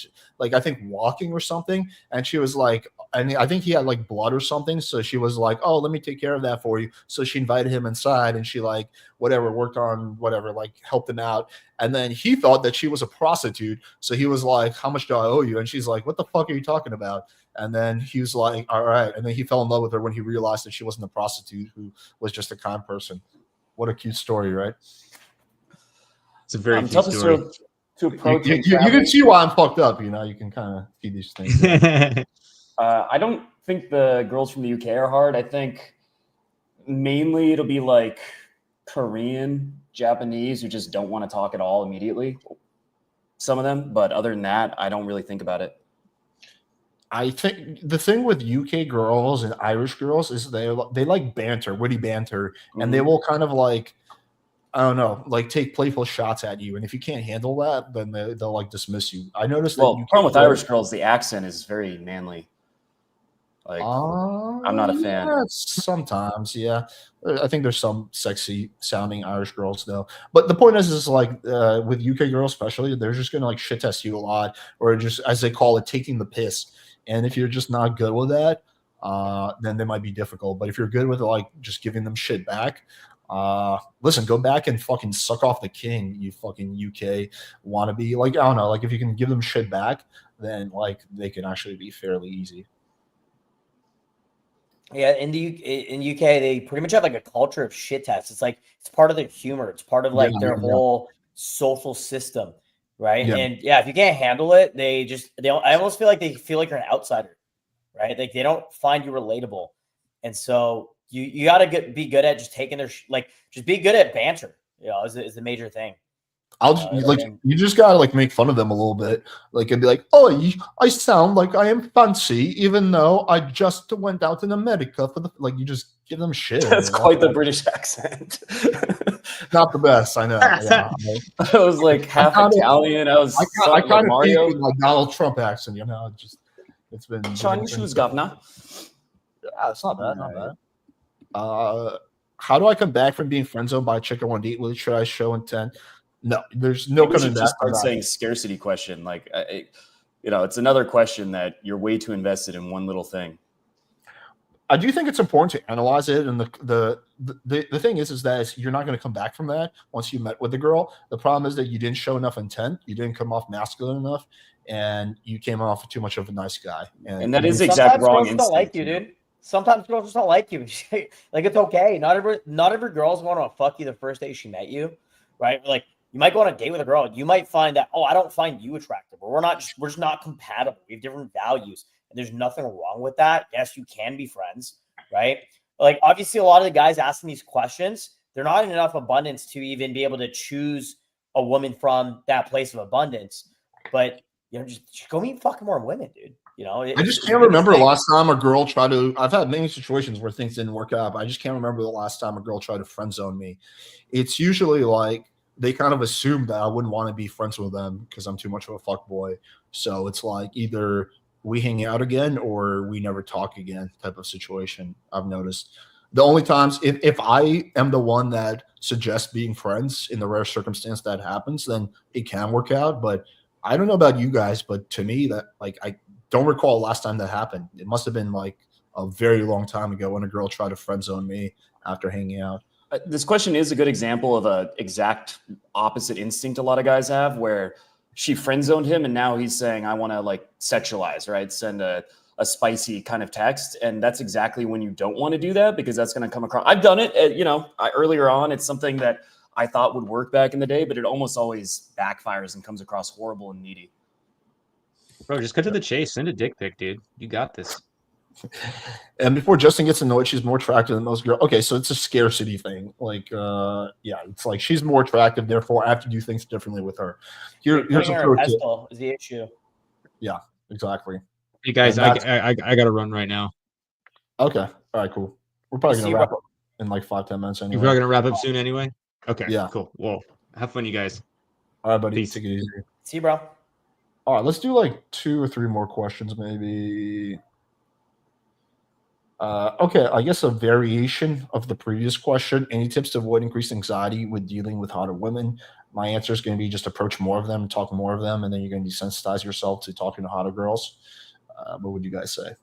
walking or something. And she was like, and I think he had like blood or something. So she was like, oh, let me take care of that for you. So she invited him inside and she like whatever worked on whatever, like helped him out. And then he thought that she was a prostitute. So he was like, how much do I owe you? And she's like, what the fuck are you talking about? And then he was like, all right. And then he fell in love with her when he realized that she wasn't a prostitute, who was just a kind person. What a cute story, right? It's a very cute story. To approach you can see why I'm fucked up. You know, you can kind of see these things. I don't think the girls from the UK are hard. I think mainly it'll be like Korean, Japanese who just don't want to talk at all immediately. Some of them, but other than that, I don't really think about it. I think the thing with UK girls and Irish girls is they like banter, witty banter, and they will kind of like, I don't know, like take playful shots at you. And if you can't handle that, then they'll like dismiss you. I noticed that. The problem with Irish girls, the accent is very manly. Like, I'm not a fan. Yeah, sometimes, yeah. I think there's some sexy sounding Irish girls though. But the point is like with UK girls especially, they're just gonna like shit test you a lot, or just as they call it, taking the piss. And if you're just not good with that, then they might be difficult. But if you're good with like just giving them shit back, listen, go back and fucking suck off the king, you fucking UK wannabe. Like, I don't know, like if you can give them shit back, then like they can actually be fairly easy. Yeah, in UK, they pretty much have like a culture of shit tests. It's like it's part of their humor. It's part of like their whole social system, right? Yeah. And yeah, if you can't handle it, I almost feel like they feel like you're an outsider, right? Like they don't find you relatable, and so you got to be good at just taking their just be good at banter. You know, is the major thing. You just gotta like make fun of them a little bit, like and be like, "Oh, I sound like I am fancy, even though I just went out in America for the like." You just give them shit. That's quite the British accent. Not the best, I know. Yeah, I was like half Italian. I kind of Mario, like Donald Trump accent. You know, it's been Chinese shoes, governor. Yeah, it's not bad. Not bad. How do I come back from being friend zoned by a chick I want to eat with? Should I show intent? No, there's no coming back. Just start saying scarcity question. Like, it's another question that you're way too invested in one little thing. I do think it's important to analyze it, and the thing is that you're not going to come back from that once you met with the girl. The problem is that you didn't show enough intent, you didn't come off masculine enough, and you came off too much of a nice guy. And that is exact wrong instinct. Don't like you, dude. Sometimes girls just don't like you. Like, it's okay. Not every girl's going to fuck you the first day she met you, right? Like, you might go on a date with a girl. You might find that, I don't find you attractive, or we're just not compatible. We have different values. And there's nothing wrong with that. Yes, you can be friends, right? Like, obviously, a lot of the guys asking these questions, they're not in enough abundance to even be able to choose a woman from that place of abundance. But, just go meet fucking more women, dude. I just can't remember the last time a girl tried to. I've had many situations where things didn't work out, but I just can't remember the last time a girl tried to friend zone me. It's usually like they kind of assume that I wouldn't want to be friends with them because I'm too much of a fuck boy. So it's like either we hang out again or we never talk again type of situation. I've noticed the only times if I am the one that suggests being friends, in the rare circumstance that happens, then it can work out. But I don't know about you guys, but to me, that I don't recall the last time that happened. It must have been like a very long time ago when a girl tried to friend zone me after hanging out. This question is a good example of a exact opposite instinct a lot of guys have, where she friend zoned him and now he's saying, I want to like sexualize, right? Send a spicy kind of text. And that's exactly when you don't want to do that, because that's going to come across. I've done it, earlier on. It's something that I thought would work back in the day, but it almost always backfires and comes across horrible and needy. Bro, just cut to the chase. Send a dick pic, dude. You got this. And before Justin gets annoyed, she's more attractive than most girls. Okay, so it's a scarcity thing. Like, it's like she's more attractive, therefore I have to do things differently with her. Here's a pro tip. Is the issue. Yeah, exactly. Hey guys, I gotta run right now. Okay, all right, cool. We're probably gonna wrap up in like 5-10 minutes anyway. You're probably gonna wrap up soon anyway. Okay, yeah, cool. Well, have fun, you guys. All right, buddy. Peace. Take it easy. See you, bro. All right, let's do like 2 or 3 more questions, maybe. Okay, I guess a variation of the previous question. Any tips to avoid increased anxiety with dealing with hotter women? My answer is going to be just approach more of them, talk more of them, and then you're going to desensitize yourself to talking to hotter girls. What would you guys say?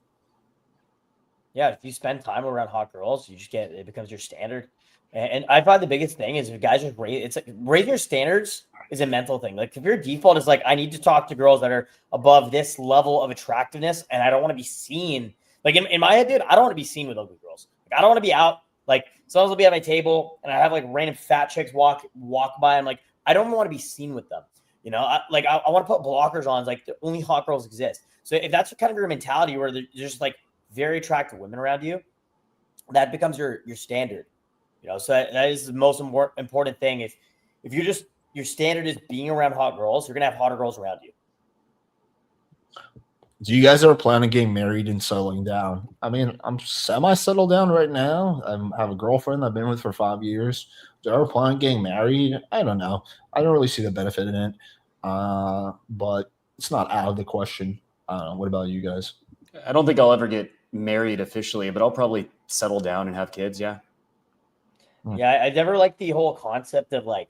Yeah, if you spend time around hot girls, it becomes your standard. And I find the biggest thing is if guys just raise your standards is a mental thing. Like, if your default is like, I need to talk to girls that are above this level of attractiveness, and I don't want to be seen. Like, in my head, dude, I don't want to be seen with ugly girls. Like, I don't want to be out. Like, someone will be at my table and I have like random fat chicks walk by. I'm like, I don't want to be seen with them. I want to put blockers on. It's like only hot girls exist. So if that's kind of your mentality, where there's just like very attractive women around you, that becomes your standard. So that is the most important thing. If you're just, your standard is being around hot girls, you're gonna have hotter girls around you. Do you guys ever plan on getting married and settling down? I mean, I'm semi-settled down right now. I have a girlfriend I've been with for 5 years. Do I ever plan on getting married? I don't know. I don't really see the benefit in it. But it's not out of the question. I don't know. What about you guys? I don't think I'll ever get married officially, but I'll probably settle down and have kids. Yeah. Yeah, I never liked the whole concept of like,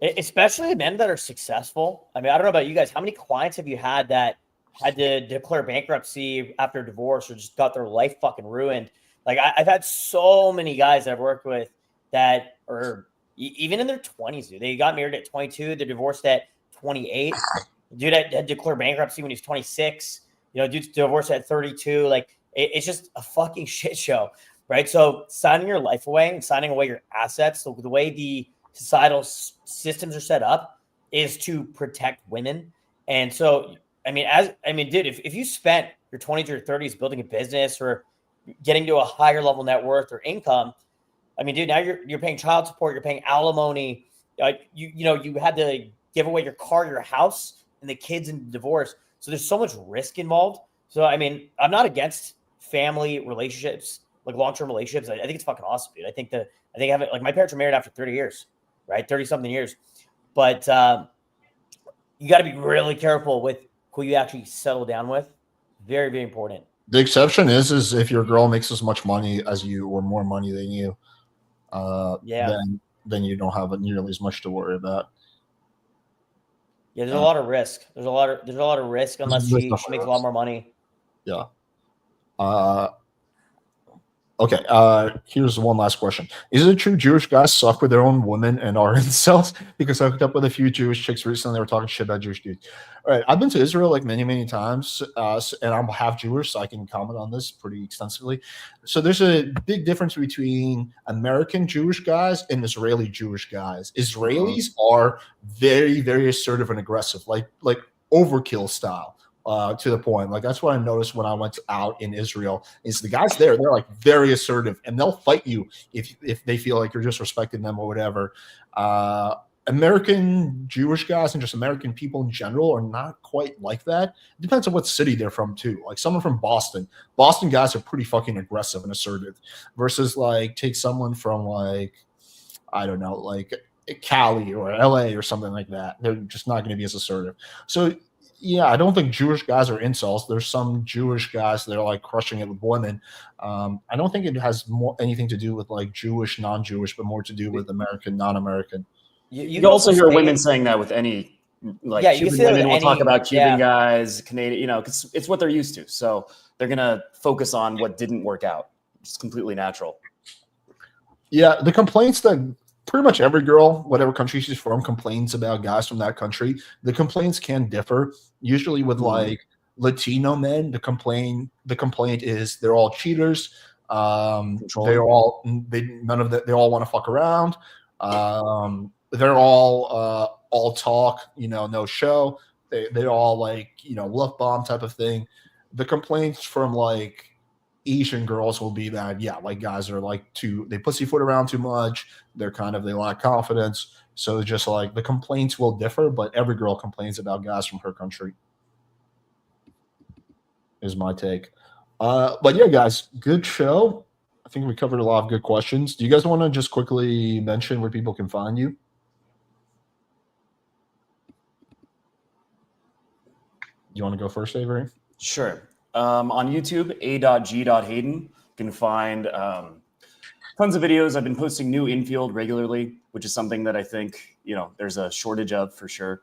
especially men that are successful. I mean, I don't know about you guys. How many clients have you had that had to declare bankruptcy after divorce or just got their life fucking ruined? Like, I've had so many guys that I've worked with that are even in their 20s, dude. They got married at 22. They divorced at 28. Dude had declared bankruptcy when he was 26. Dude divorced at 32. Like, it's just a fucking shit show, right? So signing your life away and signing away your assets, so the way the societal systems are set up is to protect women. And so, dude, if you spent your 20s or 30s building a business or getting to a higher level net worth or income, dude, now you're paying child support, you're paying alimony, you had to give away your car, your house, and the kids in divorce. So there's so much risk involved. So I'm not against family relationships, like long-term relationships. I think it's fucking awesome, dude. I think having, like, my parents were married after 30 years, right? 30 something years. But you got to be really careful with who you actually settle down with. Very, very important. The exception is if your girl makes as much money as you or more money than you, then you don't have nearly as much to worry about. Yeah, there's a lot of risk. There's a lot of risk unless she makes a lot more money. Yeah. Okay, here's one last question. Is it true Jewish guys suck with their own women and are incels? Because I hooked up with a few Jewish chicks recently. They were talking shit about Jewish dudes. All right, I've been to Israel like many, many times, and I'm half Jewish, so I can comment on this pretty extensively. So there's a big difference between American Jewish guys and Israeli Jewish guys. Israelis are very, very assertive and aggressive, like overkill style. To the point, like that's what I noticed when I went out in Israel. Is the guys there? They're like very assertive, and they'll fight you if they feel like you're disrespecting them or whatever. American Jewish guys and just American people in general are not quite like that. It depends on what city they're from too. Like someone from Boston, Boston guys are pretty fucking aggressive and assertive. Versus like take someone from like I don't know, like Cali or LA or something like that. They're just not going to be as assertive. So. Yeah, I don't think Jewish guys are incels. There's some Jewish guys that are like crushing it with women. I don't think it has anything to do with like Jewish, non-Jewish, but more to do with American, non-American. You also hear women saying that with any like Cuban women will talk about Cuban guys, Canadian, you know, because it's what they're used to. So they're gonna focus on what didn't work out. It's completely natural. Yeah, the complaints that pretty much every girl, whatever country she's from, complains about guys from that country. The complaints can differ. Usually with like Latino men, the complaint is they're all cheaters. They all want to fuck around. They're all talk, you know, no show. They all like, you know, love bomb type of thing. The complaints from like Asian girls will be that, yeah, like guys are like they pussyfoot around too much. They lack confidence. So just like the complaints will differ, but every girl complains about guys from her country. Is my take. But yeah, guys, good show. I think we covered a lot of good questions. Do you guys want to just quickly mention where people can find you? You want to go first, Avery? Sure. On YouTube, a.g.hayden. You can find tons of videos. I've been posting new infield regularly, which is something that I think, you know, there's a shortage of for sure.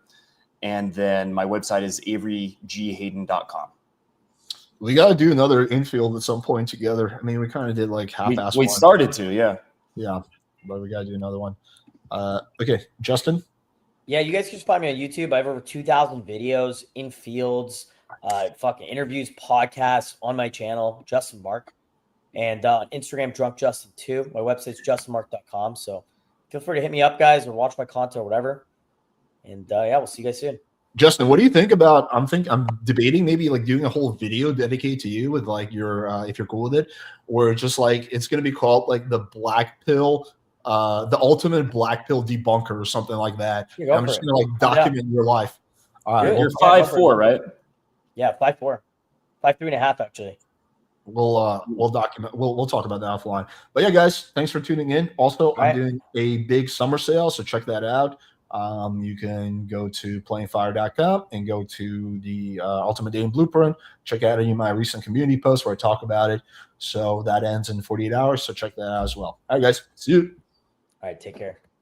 And then my website is averyghayden.com. We got to do another infield at some point together. I mean, we kind of did like half-assed. We started to, yeah. Yeah, but we got to do another one. Okay, Justin? Yeah, you guys can just find me on YouTube. I have over 2,000 videos in fields, fucking interviews, podcasts on my channel, Justin Marc. And on Instagram, DrunkJustin2. My website's justinmarc.com. So feel free to hit me up, guys, or watch my content or whatever. And yeah, we'll see you guys soon. Justin, what do you think about? I'm debating maybe like doing a whole video dedicated to you with like your if you're cool with it, or just like it's gonna be called like the black pill, the ultimate black pill debunker or something like that. I'm just gonna like document your life. All right, you're 5'4", right? Yeah, 5'4", 5'3.5" actually. We'll document. We'll talk about that offline. But yeah, guys, thanks for tuning in. Also, I'm doing a big summer sale, so check that out. You can go to playingfire.com and go to the Ultimate Dating Blueprint. Check out any of my recent community posts where I talk about it. So that ends in 48 hours. So check that out as well. All right, guys. See you. All right. Take care.